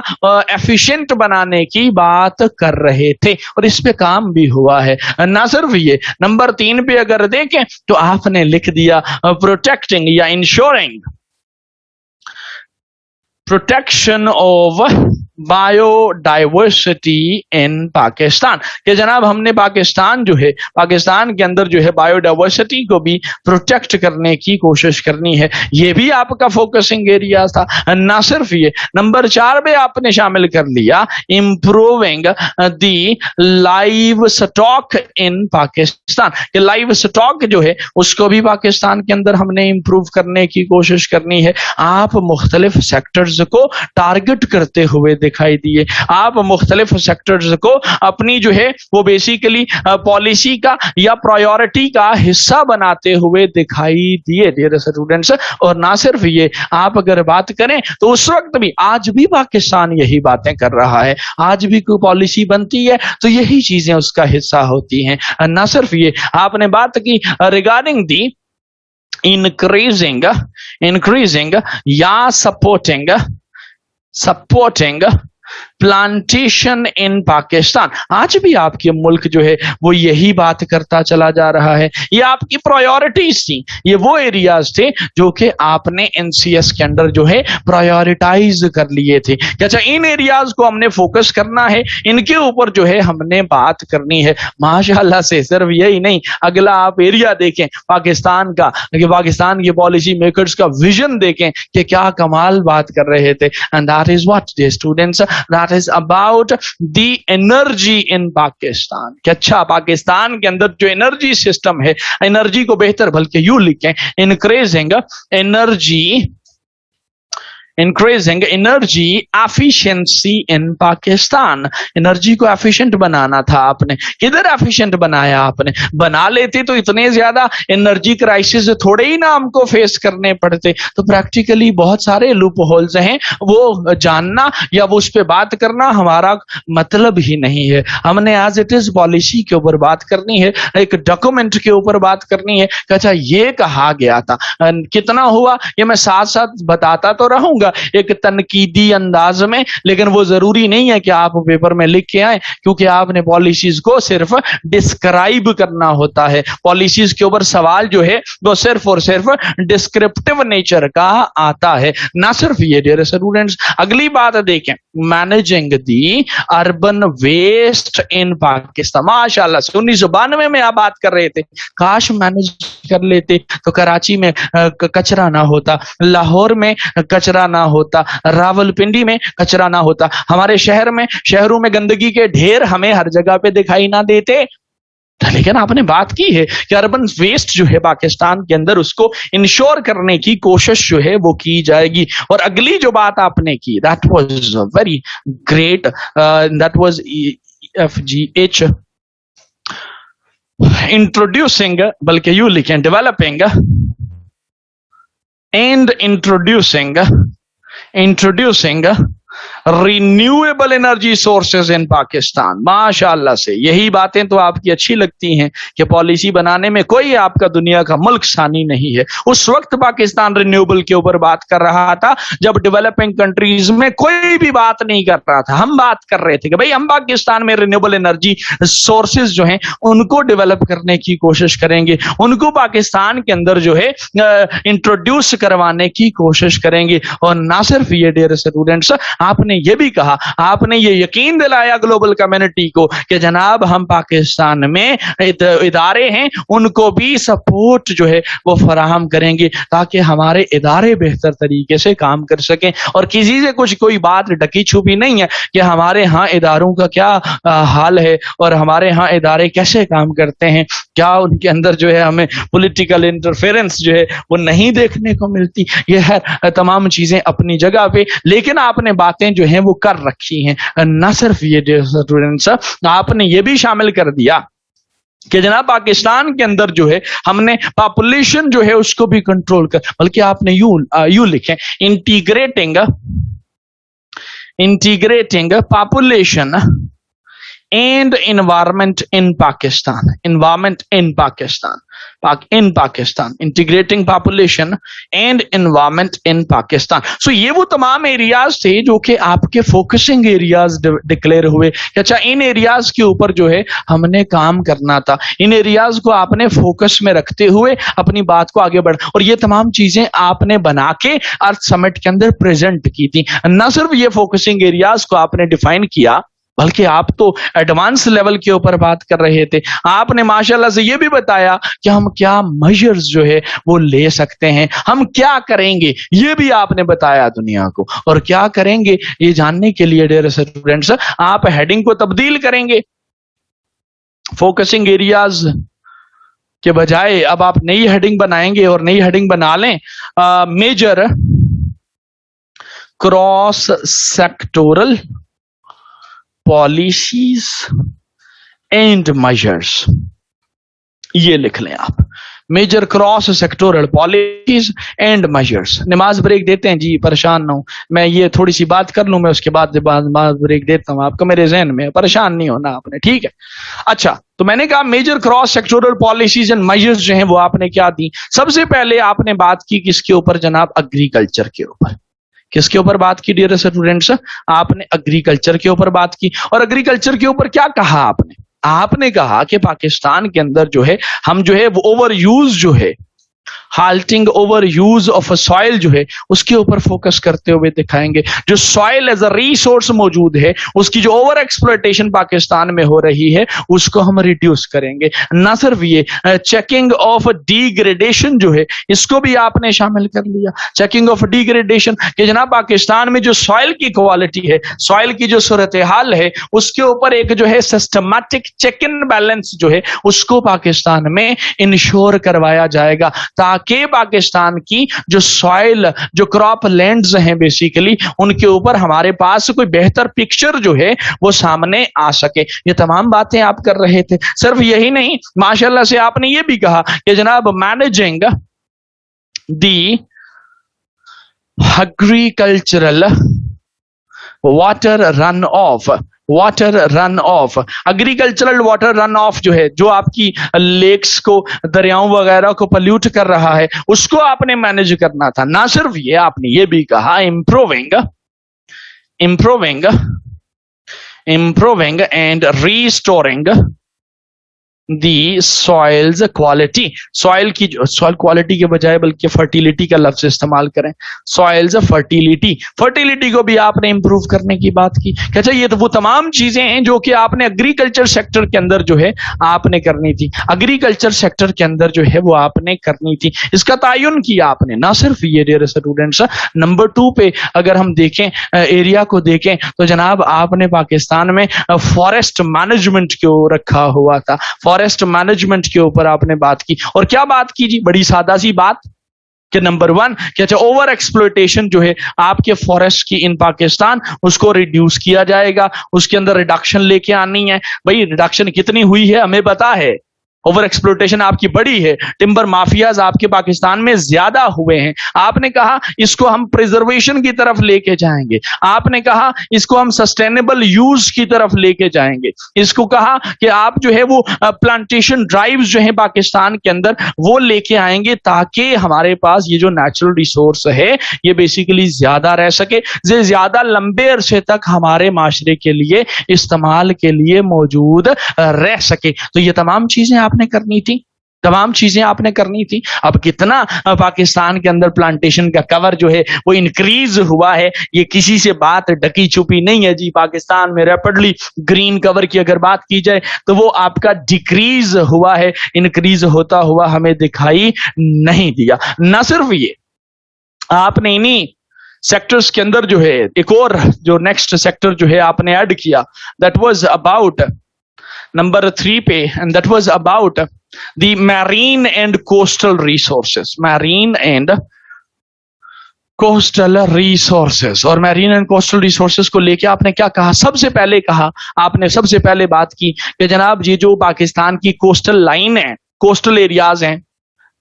एफिशिएंट बनाने की बात कर रहे थे, और इस पे काम भी हुआ है। ना सिर्फ ये, नंबर 3 पे अगर देखें तो आपने लिख दिया प्रोटेक्टिंग या इंश्योरिंग प्रोटेक्शन ऑफ बायोडाइवर्सिटी इन पाकिस्तान, कि जनाब हमने पाकिस्तान के अंदर जो है बायोडाइवर्सिटी को भी प्रोटेक्ट करने की कोशिश करनी है। ये भी आपका फोकसिंग एरिया था। ना सिर्फ ये, नंबर 4 पे आपने शामिल कर लिया improving the live stock in Pakistan, कि लाइव स्टॉक जो है उसको भी पाकिस्तान के अंदर हमने इंप्रूव करने की कोशिश करनी है। आप मुख्तलिफ सेक्टर्स को टारगेट करते हुए दिखाई दिए, आप मुख्तलिफ सेक्टर्स को अपनी जो है वो बेसिकली पॉलिसी का या प्रायोरिटी का हिस्सा बनाते हुए दिखाई दिए डियर स्टूडेंट्स। और ना सिर्फ ये, आप अगर बात करें तो उस वक्त भी, आज भी पाकिस्तान यही बातें कर रहा है, आज भी कोई पॉलिसी बनती है तो यही चीजें उसका हिस्सा होती हैं। ना सिर्फ ये, आपने बात की रिगार्डिंग दी increasing या supporting प्लांटेशन इन पाकिस्तान। आज भी आपके मुल्क जो है वो यही बात करता चला जा रहा है। ये आपकी प्रायोरिटीज थी, ये वो एरियाज थे जो कि आपने एनसीएस के अंदर जो है प्रायोरिटाइज कर लिए थे कि अच्छा इन एरियाज को हमने फोकस करना है, इनके ऊपर जो है हमने बात करनी है। माशाअल्लाह से सिर्फ यही नहीं, अगला आप एरिया देखें पाकिस्तान का, कि पाकिस्तान के पॉलिसी मेकर्स का विजन देखें कि क्या कमाल बात कर रहे थे। And that is what dear students, that is about the energy in Pakistan. कि अच्छा पाकिस्तान के अंदर जो एनर्जी सिस्टम है, एनर्जी को बेहतर, बल्कि यूं लिखें इंक्रीजिंग एनर्जी एफिशिएंसी इन पाकिस्तान। एनर्जी को एफिशिएंट बनाना था आपने। किधर एफिशिएंट बनाया आपने? बना लेते तो इतने ज्यादा एनर्जी क्राइसिस थोड़े ही ना हमको फेस करने पड़ते। तो प्रैक्टिकली बहुत सारे लूप होल्स हैं, वो जानना या वो उस पर बात करना हमारा मतलब ही नहीं है। हमने एज इट इज पॉलिसी के ऊपर बात करनी है, एक डॉक्यूमेंट के ऊपर बात करनी है। अच्छा ये कहा गया था, कितना हुआ ये मैं साथ साथ बताता तो रहूंगा एक तनकीदी अंदाज में, लेकिन वो जरूरी नहीं है कि आप पेपर में लिख के आए, क्योंकि आपने पॉलिसीज को सिर्फ डिस्क्राइब करना होता है। पॉलिसीज के ऊपर सवाल जो है वो सिर्फ और सिर्फ डिस्क्रिप्टिव नेचर का आता है, ना सिर्फ ये। डियर स्टूडेंट्स अगली बात देखें, मैनेजिंग दी अर्बन वेस्ट इन पाकिस्तान। माशाल्लाह से 1992 में आप बात कर रहे थे, काश मैनेज कर लेते तो कराची में कचरा ना होता, लाहौर में कचरा ना होता, रावलपिंडी में कचरा ना होता, हमारे शहरों में गंदगी के ढेर हमें हर जगह पे दिखाई ना देते। लेकिन आपने बात की है कि अर्बन वेस्ट जो है पाकिस्तान के अंदर उसको इंश्योर करने की कोशिश जो है वो की जाएगी। और अगली जो बात आपने की that was very great, that was FGH, introducing, बल्कि यू लिखें developing and introducing renewable energy sources in Pakistan. माशाअल्लाह से यही बातें तो आपकी अच्छी लगती हैं कि पॉलिसी बनाने में कोई आपका दुनिया का मुल्क सानी नहीं है। उस वक्त पाकिस्तान रिन्यूएबल के ऊपर बात कर रहा था जब डेवलपिंग कंट्रीज में कोई भी बात नहीं कर रहा था। हम बात कर रहे थे कि भाई हम पाकिस्तान में रिन्यूएबल एनर्जी सोर्सेज जो हैं उनको डेवलप करने की कोशिश करेंगे, उनको पाकिस्तान के अंदर जो है इंट्रोड्यूस करवाने की कोशिश करेंगे। और ना सिर्फ ये डियर स्टूडेंट्स, आपने ये भी कहा, आपने ये यकीन दिलाया ग्लोबल कम्युनिटी को कि जनाब हम पाकिस्तान में इदारे हैं उनको भी सपोर्ट जो है वो फराहम करेंगे ताकि हमारे इदारे बेहतर तरीके से काम कर सकें। और किसी से कोई बात ढकी छुपी नहीं है कि हमारे यहाँ इदारों का क्या हाल है और हमारे यहाँ इदारे कैसे काम करते हैं, क्या उनके अंदर जो है हमें पॉलिटिकल इंटरफेरेंस जो है वो नहीं देखने को मिलती। ये है तमाम चीजें अपनी जगह पे, लेकिन आपने बातें जो हैं वो कर रखी हैं। ना सिर्फ ये स्टूडेंट्स, आपने ये भी शामिल कर दिया कि जनाब पाकिस्तान के अंदर जो है हमने पॉपुलेशन जो है उसको भी कंट्रोल कर, बल्कि आपने यू लिखे integrating population and environment in Pakistan, integrating population and environment in Pakistan. So ये वो तमाम एरियाज थे जो कि आपके फोकसिंग एरियाज डिक्लेयर हुए कि अच्छा इन एरियाज के ऊपर जो है हमने काम करना था, इन एरियाज को आपने फोकस में रखते हुए अपनी बात को आगे बढ़, और ये तमाम चीजें आपने बना के अर्थ समिट के अंदर प्रेजेंट की थी। न सिर्फ ये फोकसिंग एरियाज को आपने डिफाइन किया, बल्कि आप तो एडवांस लेवल के ऊपर बात कर रहे थे। आपने माशाल्लाह से ये भी बताया कि हम क्या मेजर्स जो है वो ले सकते हैं, हम क्या करेंगे, ये भी आपने बताया दुनिया को। और क्या करेंगे ये जानने के लिए डियर स्टूडेंट्स आप हेडिंग को तब्दील करेंगे। फोकसिंग एरियाज के बजाय अब आप नई हेडिंग बनाएंगे और नई हेडिंग बना लें major cross sectoral policies and measures, ये लिख लें आप, major cross sectoral policies and measures. नमाज ब्रेक देते हैं जी, परेशान ना हूं मैं, ये थोड़ी सी बात कर लूं मैं, उसके बाद ब्रेक देता हूं आपको, मेरे जहन में, परेशान नहीं होना आपने, ठीक है। अच्छा, तो मैंने कहा major cross sectoral policies and measures जो हैं वो आपने क्या दी। सबसे पहले आपने बात की किसके ऊपर जनाब, एग्रीकल्चर के ऊपर, किसके ऊपर बात की डियर स्टूडेंट्स? आपने एग्रीकल्चर के ऊपर बात की। और एग्रीकल्चर के ऊपर क्या कहा आपने? आपने कहा कि पाकिस्तान के अंदर जो है हम जो है वो ओवर यूज जो है, halting over use of soil जो है उसके ऊपर फोकस करते हुए दिखाएंगे। जो सॉइल एज अ रिसोर्स मौजूद है उसकी जो ओवर एक्सप्लॉयटेशन पाकिस्तान में हो रही है उसको हम रिड्यूस करेंगे। ना सिर्फ ये, चेकिंग ऑफ डिग्रेडेशन जो है इसको भी आपने शामिल कर लिया। चेकिंग ऑफ डिग्रेडेशन कि जनाब पाकिस्तान में जो सॉइल की क्वालिटी है, सॉइल की जो सूरत हाल है उसके ऊपर एक जो है सिस्टमैटिक चेक एंड बैलेंस जो है उसको पाकिस्तान में इंश्योर करवाया जाएगा, ताकि पाकिस्तान की जो सॉइल, जो क्रॉप लैंड्स हैं बेसिकली उनके ऊपर हमारे पास कोई बेहतर पिक्चर जो है वो सामने आ सके। ये तमाम बातें आप कर रहे थे। सिर्फ यही नहीं, माशाल्लाह से आपने ये भी कहा कि जनाब managing the agricultural water run of, agricultural water run of जो है, जो आपकी लेक्स को, दरियाओं वगैरह को पल्यूट कर रहा है उसको आपने मैनेज करना था। ना सिर्फ ये, आपने ये भी कहा improving and restoring the soils quality. Soil quality के बजाय बल्कि फर्टिलिटी का लफ्ज इस्तेमाल करें, सॉइल्स फर्टिलिटी को भी आपने इंप्रूव करने की बात की। अच्छा, ये तो वो तमाम चीजें हैं जो कि आपने एग्रीकल्चर सेक्टर के अंदर जो है आपने करनी थी, एग्रीकल्चर सेक्टर के अंदर जो है वो आपने करनी थी, इसका तायुन किया आपने। ना सिर्फ ये डियर स्टूडेंट्स, नंबर 2 पे अगर हम देखें, एरिया को देखें तो जनाब आपने पाकिस्तान में फॉरेस्ट मैनेजमेंट को रखा हुआ था। फॉरेस्ट मैनेजमेंट के ऊपर आपने बात की। और क्या बात की जी? बड़ी सादा सी बात कि नंबर 1 कि अच्छा ओवर एक्सप्लॉयटेशन जो है आपके फॉरेस्ट की इन पाकिस्तान उसको रिड्यूस किया जाएगा, उसके अंदर रिडक्शन लेके आनी है। भाई रिडक्शन कितनी हुई है हमें पता है, ओवर एक्सप्लोटेशन आपकी बड़ी है, टिम्बर माफियाज आपके पाकिस्तान में ज्यादा हुए हैं। आपने कहा इसको हम प्रिजर्वेशन की तरफ लेके जाएंगे, आपने कहा इसको हम सस्टेनेबल यूज की तरफ लेके जाएंगे, इसको कहा कि आप जो है वो प्लांटेशन ड्राइव्स जो है पाकिस्तान के अंदर वो लेके आएंगे, ताकि हमारे पास ये जो नेचुरल रिसोर्स है ये बेसिकली ज्यादा रह सके, ज्यादा लंबे अरसे तक हमारे माशरे के लिए इस्तेमाल के लिए मौजूद रह सके। तो ये तमाम चीजें आपने करनी थी, तमाम चीजें आपने करनी थी। अब कितना पाकिस्तान के अंदर प्लांटेशन का कवर जो है वो इंक्रीज हुआ है, ये किसी से बात ढकी छुपी नहीं है जी। पाकिस्तान में रैपिडली ग्रीन कवर की अगर बात की जाए तो वो आपका डिक्रीज हुआ है, इंक्रीज होता हुआ हमें दिखाई नहीं दिया। न सिर्फ ये, आपने इन्हीं सेक्टर्स के अंदर जो है एक और जो नेक्स्ट सेक्टर जो है आपने ऐड किया, दैट वाज अबाउट नंबर 3 पे, and that was about the marine and coastal resources. Marine and coastal resources, और मैरीन एंड कोस्टल रिसोर्सेस को लेके आपने क्या कहा? सबसे पहले कहा आपने, सबसे पहले बात की कि जनाब ये जो पाकिस्तान की कोस्टल लाइन है, कोस्टल एरियाज हैं,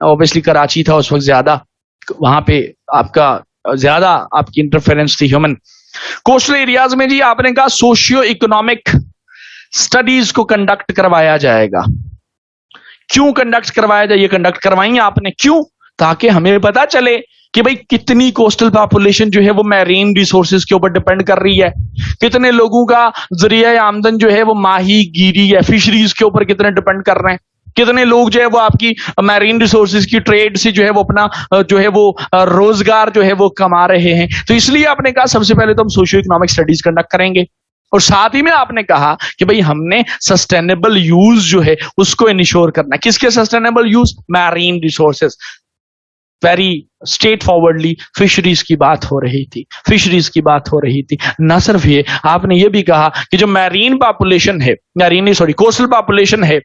ऑब्वियसली कराची था उस वक्त ज्यादा, वहां पे आपका ज्यादा आपकी इंटरफेरेंस थी ह्यूमन। कोस्टल एरियाज में जी आपने कहा सोशियो इकोनॉमिक स्टडीज को कंडक्ट करवाया जाएगा। क्यों कंडक्ट करवाया जाए? ये कंडक्ट करवाई आपने, क्यों? ताकि हमें पता चले कि भाई कितनी कोस्टल पॉपुलेशन जो है वो मैरीन रिसोर्सेज के ऊपर डिपेंड कर रही है, कितने लोगों का जरिया आमदन जो है वो माही गिरी है, फिशरीज के ऊपर कितने डिपेंड कर रहे हैं, कितने लोग जो है वो आपकी मैरीन रिसोर्सेज की ट्रेड से जो है वो अपना जो है वो रोजगार जो है वो कमा रहे हैं। तो इसलिए आपने कहा सबसे पहले तो हम सोशियो इकोनॉमिक स्टडीज कंडक्ट करेंगे, और साथ ही में आपने कहा कि भाई हमने सस्टेनेबल यूज जो है उसको इंश्योर करना है। किसके sustainable use? Marine resources. Very straight forwardly fisheries की बात हो रही थी, फिशरीज की बात हो रही थी। न सिर्फ ये, आपने ये भी कहा कि जो मैरीन पॉपुलेशन है, कोस्टल पॉपुलेशन है,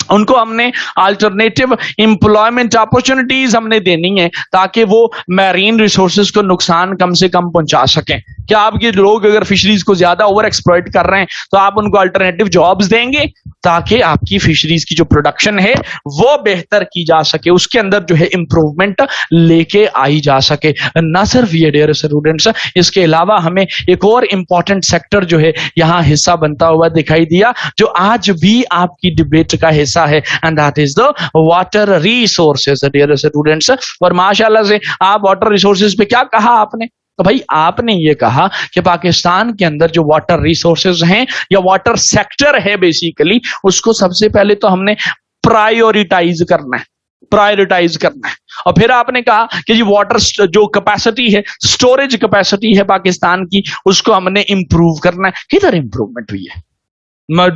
उनको हमने अल्टरनेटिव एम्प्लॉयमेंट अपॉर्चुनिटीज हमने देनी है, ताकि वो मैरीन रिसोर्सेज को नुकसान कम से कम पहुंचा सकें। क्या आपके लोग अगर फिशरीज को ज्यादा ओवर एक्सप्लॉइट कर रहे हैं तो आप उनको अल्टरनेटिव जॉब्स देंगे, ताकि आपकी फिशरीज की जो प्रोडक्शन है वो बेहतर की जा सके, उसके अंदर जो है इंप्रूवमेंट लेके आई जा सके। ना सिर्फ ये डियर स्टूडेंट्स, इसके अलावा हमें एक और इंपॉर्टेंट सेक्टर जो है यहाँ हिस्सा बनता हुआ दिखाई दिया, जो आज भी आपकी डिबेट का हिस्सा है, and that is the water resources dear students. और माशाल्लाह से आप वाटर रिसोर्सेज पे क्या कहा आपने? تو بھائی آپ نے یہ کہا کہ پاکستان کے اندر جو واٹر ریسورسز ہیں یا واٹر سیکٹر ہے بیسیکلی اس کو سب سے پہلے تو ہم نے پرائیورٹائز کرنا ہے اور پھر آپ نے کہا کہ یہ واٹر جو کیپیسٹی ہے سٹوریج کیپیسٹی ہے پاکستان کی اس کو ہم نے امپروو کرنا ہے. کدھر امپروومنٹ ہوئی ہے؟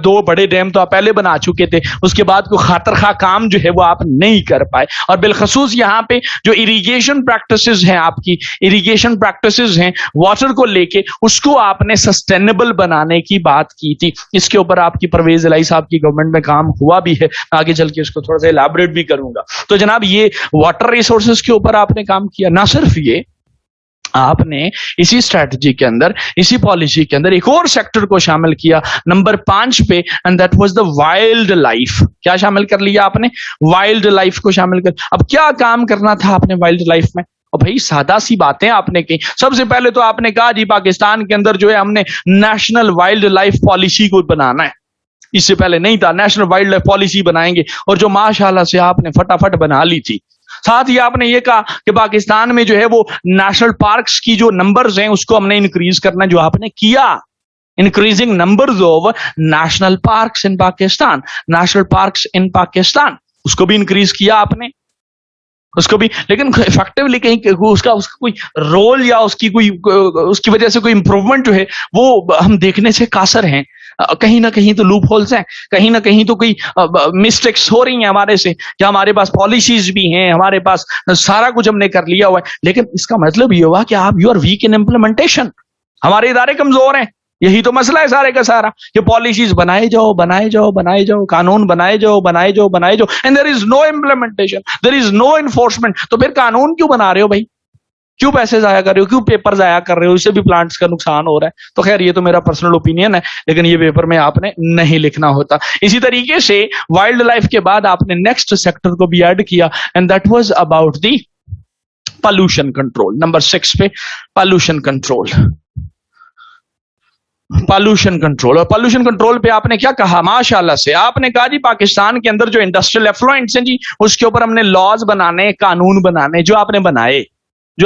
2 بڑے ڈیم تو آپ پہلے بنا چکے تھے, اس کے بعد کوئی خاطر خواہ کام جو ہے وہ آپ نہیں کر پائے. اور بالخصوص یہاں پہ جو اریگیشن پریکٹسز ہیں, آپ کی اریگیشن پریکٹسز ہیں واٹر کو لے کے, اس کو آپ نے سسٹینیبل بنانے کی بات کی تھی. اس کے اوپر آپ کی پرویز الہی صاحب کی گورنمنٹ میں کام ہوا بھی ہے, آگے چل کے اس کو تھوڑا سا ایلیبریٹ بھی کروں گا. تو جناب یہ واٹر ریسورسز کے اوپر آپ نے کام کیا. نہ صرف یہ, آپ نے اسی اسٹریٹجی کے اندر, اسی پالیسی کے اندر ایک اور سیکٹر کو شامل کیا نمبر 5 پہ, and that was the wildlife. کیا شامل کر لیا آپ نے؟ وائلڈ لائف کو شامل کر. اب کیا کام کرنا تھا آپ نے وائلڈ لائف میں؟ اور بھائی سادہ سی باتیں آپ نے کی. سب سے پہلے تو آپ نے کہا جی پاکستان کے اندر جو ہے ہم نے نیشنل وائلڈ لائف پالیسی کو بنانا ہے. اس سے پہلے نہیں تھا, نیشنل وائلڈ لائف پالیسی بنائیں گے, اور جو ماشاءاللہ سے آپ نے فٹافٹ بنا لی تھی. ساتھ ہی آپ نے یہ کہا کہ پاکستان میں جو ہے وہ نیشنل پارکس کی جو نمبرز ہیں اس کو ہم نے انکریز کرنا ہے, جو آپ نے کیا. Increasing numbers of national parks in Pakistan, national parks in Pakistan, اس کو بھی انکریز کیا آپ نے, اس کو بھی. لیکن افیکٹولی کہیں اس کا کوئی رول یا اس کی وجہ سے کوئی امپروومنٹ جو ہے وہ ہم دیکھنے سے قاصر ہیں. کہیں نہ کہیں تو لوپ ہولز ہیں, کہیں نہ کہیں تو کوئی مسٹیکس ہو رہی ہیں ہمارے سے, کہ ہمارے پاس پالیسیز بھی ہیں, ہمارے پاس سارا کچھ ہم نے کر لیا ہوا ہے, لیکن اس کا مطلب یہ ہوا کہ آپ you are weak in implementation. ہمارے ادارے کمزور ہیں, یہی تو مسئلہ ہے سارے کا سارا, کہ پالیسیز بنائے جاؤ, قانون بنائے جاؤ, and there is no implementation, there is no enforcement. تو پھر قانون کیوں بنا رہے ہو بھائی؟ کیوں پیسے ضائع کر رہے ہو, کیوں پیپر ضائع کر رہے ہو؟ اس سے بھی پلانٹس کا نقصان ہو رہا ہے. تو خیر یہ تو میرا پرسنل اوپینین ہے, لیکن یہ پیپر میں آپ نے نہیں لکھنا ہوتا. اسی طریقے سے وائلڈ لائف کے بعد آپ نے نیکسٹ سیکٹر کو بھی ایڈ کیا, and that was about the pollution control. Number 6 پہ پالوشن کنٹرول. اور پالوشن کنٹرول پہ آپ نے کیا کہا؟ ماشاءاللہ سے آپ نے کہا جی پاکستان کے اندر جو انڈسٹریل ایفلوئنٹس ہیں جی اس کے اوپر ہم نے لاز بنانے, قانون بنانے, جو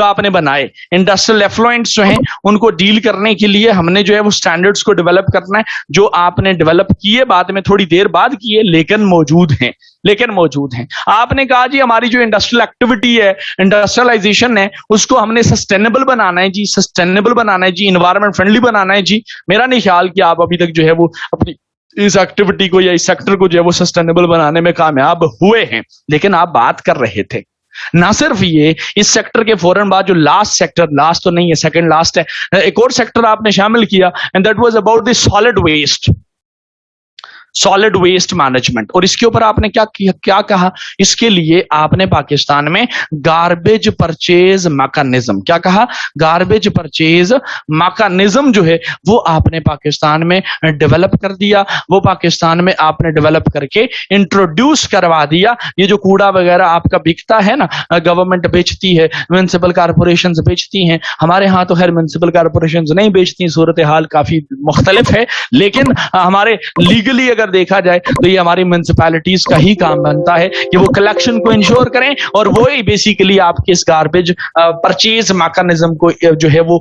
آپ نے بنائے انڈسٹریل ایفلوئنٹس جو ہیں ان کو ڈیل کرنے کے لیے ہم نے جو ہے وہ سٹینڈرڈز کو ڈیولپ کرنا ہے, جو آپ نے ڈیولپ کیے بعد میں تھوڑی دیر بعد کیے, لیکن موجود ہیں. آپ نے کہا جی ہماری جو انڈسٹریل ایکٹیویٹی ہے, انڈسٹریلائزیشن ہے, اس کو ہم نے سسٹینیبل بنانا ہے جی, انوائرمنٹ فرینڈلی بنانا ہے جی. میرا نہیں خیال کہ آپ ابھی تک جو ہے وہ اپنی اس ایکٹیویٹی کو یا اس سیکٹر کو جو ہے وہ سسٹینیبل بنانے میں کامیاب ہوئے ہیں, لیکن آپ بات کر رہے تھے. نہ صرف یہ, اس سیکٹر کے فوراً بعد جو لاسٹ تو نہیں ہے, سیکنڈ لاسٹ ہے, ایک اور سیکٹر آپ نے شامل کیا, and that was about the solid waste management. اور اس کے اوپر آپ نے کیا کہا؟ اس کے لیے آپ نے پاکستان میں گاربیج پرچیز میکانزم, کیا کہا؟ گاربیج پرچیز میکانزم جو ہے وہ آپ نے پاکستان میں ڈیولپ کر دیا, وہ پاکستان میں آپ نے ڈیولپ کر کے انٹروڈیوس کروا دیا. یہ جو کوڑا وغیرہ آپ کا بکتا ہے نا, گورنمنٹ بیچتی ہے, میونسپل کارپوریشنز بیچتی ہیں, ہمارے ہاں تو خیر میونسپل کارپوریشنز نہیں بیچتی, صورتحال کافی مختلف ہے, لیکن ہمارے لیگلی اگر دیکھا جائے تو یہ ہماری میونسپیلٹیز کا ہی کام بنتا ہے کہ وہ کلیکشن کو انشور کریں, اور وہی بیسیکلی آپ کے اس گاربیج پرچیز میکانزم کو جو ہے وہ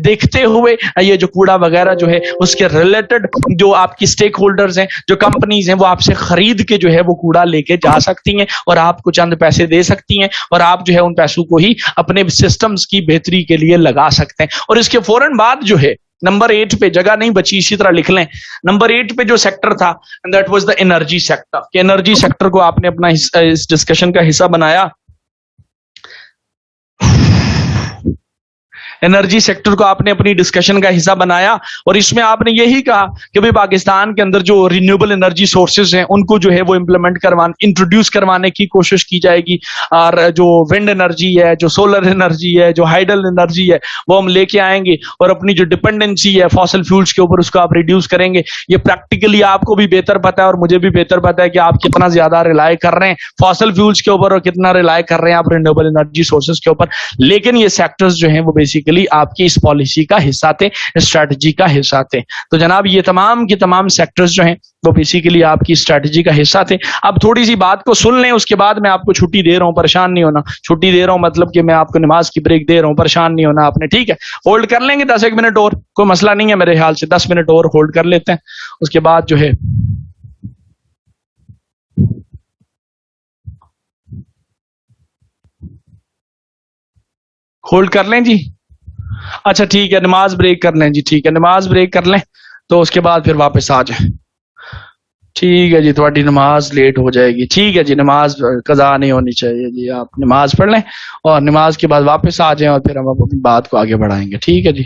دیکھتے ہوئے یہ جو کوڑا وغیرہ جو ہے اس کے ریلیٹڈ جو آپ کی سٹیک ہولڈرز ہیں, جو کمپنیز ہیں, وہ آپ سے خرید کے جو ہے وہ کوڑا لے کے جا سکتی ہیں, اور آپ کو چند پیسے دے سکتی ہیں, اور آپ جو ہے ان پیسوں کو ہی اپنے سسٹمز کی بہتری کے لیے لگا سکتے ہیں. اور اس کے فوراً بعد جو ہے نمبر 8 پہ, جگہ نہیں بچی اسی طرح لکھ لیں, نمبر 8 پہ جو سیکٹر تھا that was the energy sector. کہ انرجی سیکٹر کو آپ نے اپنا اس ڈسکشن کا حصہ بنایا, انرجی سیکٹر کو آپ نے اپنی ڈسکشن کا حصہ بنایا, اور اس میں آپ نے یہی کہا کہ بھئی پاکستان کے اندر جو رینیوبل انرجی سورسز ہیں ان کو جو ہے وہ انٹروڈیوس کروانے کی کوشش کی جائے گی, اور جو ونڈ انرجی ہے, جو سولر انرجی ہے, جو ہائیڈل انرجی ہے, وہ ہم لے کے آئیں گے, اور اپنی جو ڈپینڈنسی ہے فاسل فیولز کے اوپر اس کو آپ ریڈیوس کریں گے. یہ پریکٹیکلی آپ کو بھی بہتر پتا ہے اور مجھے بھی بہتر پتا ہے کہ آپ کتنا زیادہ ریلائی کر رہے ہیں فاسل فیولز کے اوپر اور کتنا ریلائی کر رہے ہیں آپ رینیوبل انرجی سورسز کے اوپر. لیکن یہ سیکٹرز جو ہیں وہ بیسیکلی بیسیکلی آپ کی اس پالیسی کا حصہ تھے, اسٹریٹجی کا حصہ تھے. تو جناب یہ تمام کے تمام سیکٹرز جو ہیں وہ بیسیکلی آپ کی اسٹریٹجی کا حصہ تھے. اب تھوڑی سی بات کو سن لیں, اس کے بعد میں آپ کو چھٹی دے رہا ہوں, پریشان نہیں ہونا. چھٹی دے رہا ہوں مطلب کہ میں آپ کو نماز کی بریک دے رہا ہوں, پریشان نہیں ہونا آپ نے, ٹھیک ہے. ہولڈ کر لیں گے 10 منٹ اور, کوئی مسئلہ نہیں ہے میرے خیال سے, 10 منٹ اور ہولڈ کر لیتے ہیں. اس کے بعد جو ہے ہولڈ کر لیں جی. اچھا ٹھیک ہے, نماز بریک کر لیں جی, ٹھیک ہے نماز بریک کر لیں, تو اس کے بعد پھر واپس آ جائیں. ٹھیک ہے جی, تھوڑی نماز لیٹ ہو جائے گی, ٹھیک ہے جی, نماز قضا نہیں ہونی چاہیے جی, آپ نماز پڑھ لیں اور نماز کے بعد واپس آ جائیں اور پھر ہم اپنی بات کو آگے بڑھائیں گے, ٹھیک ہے جی.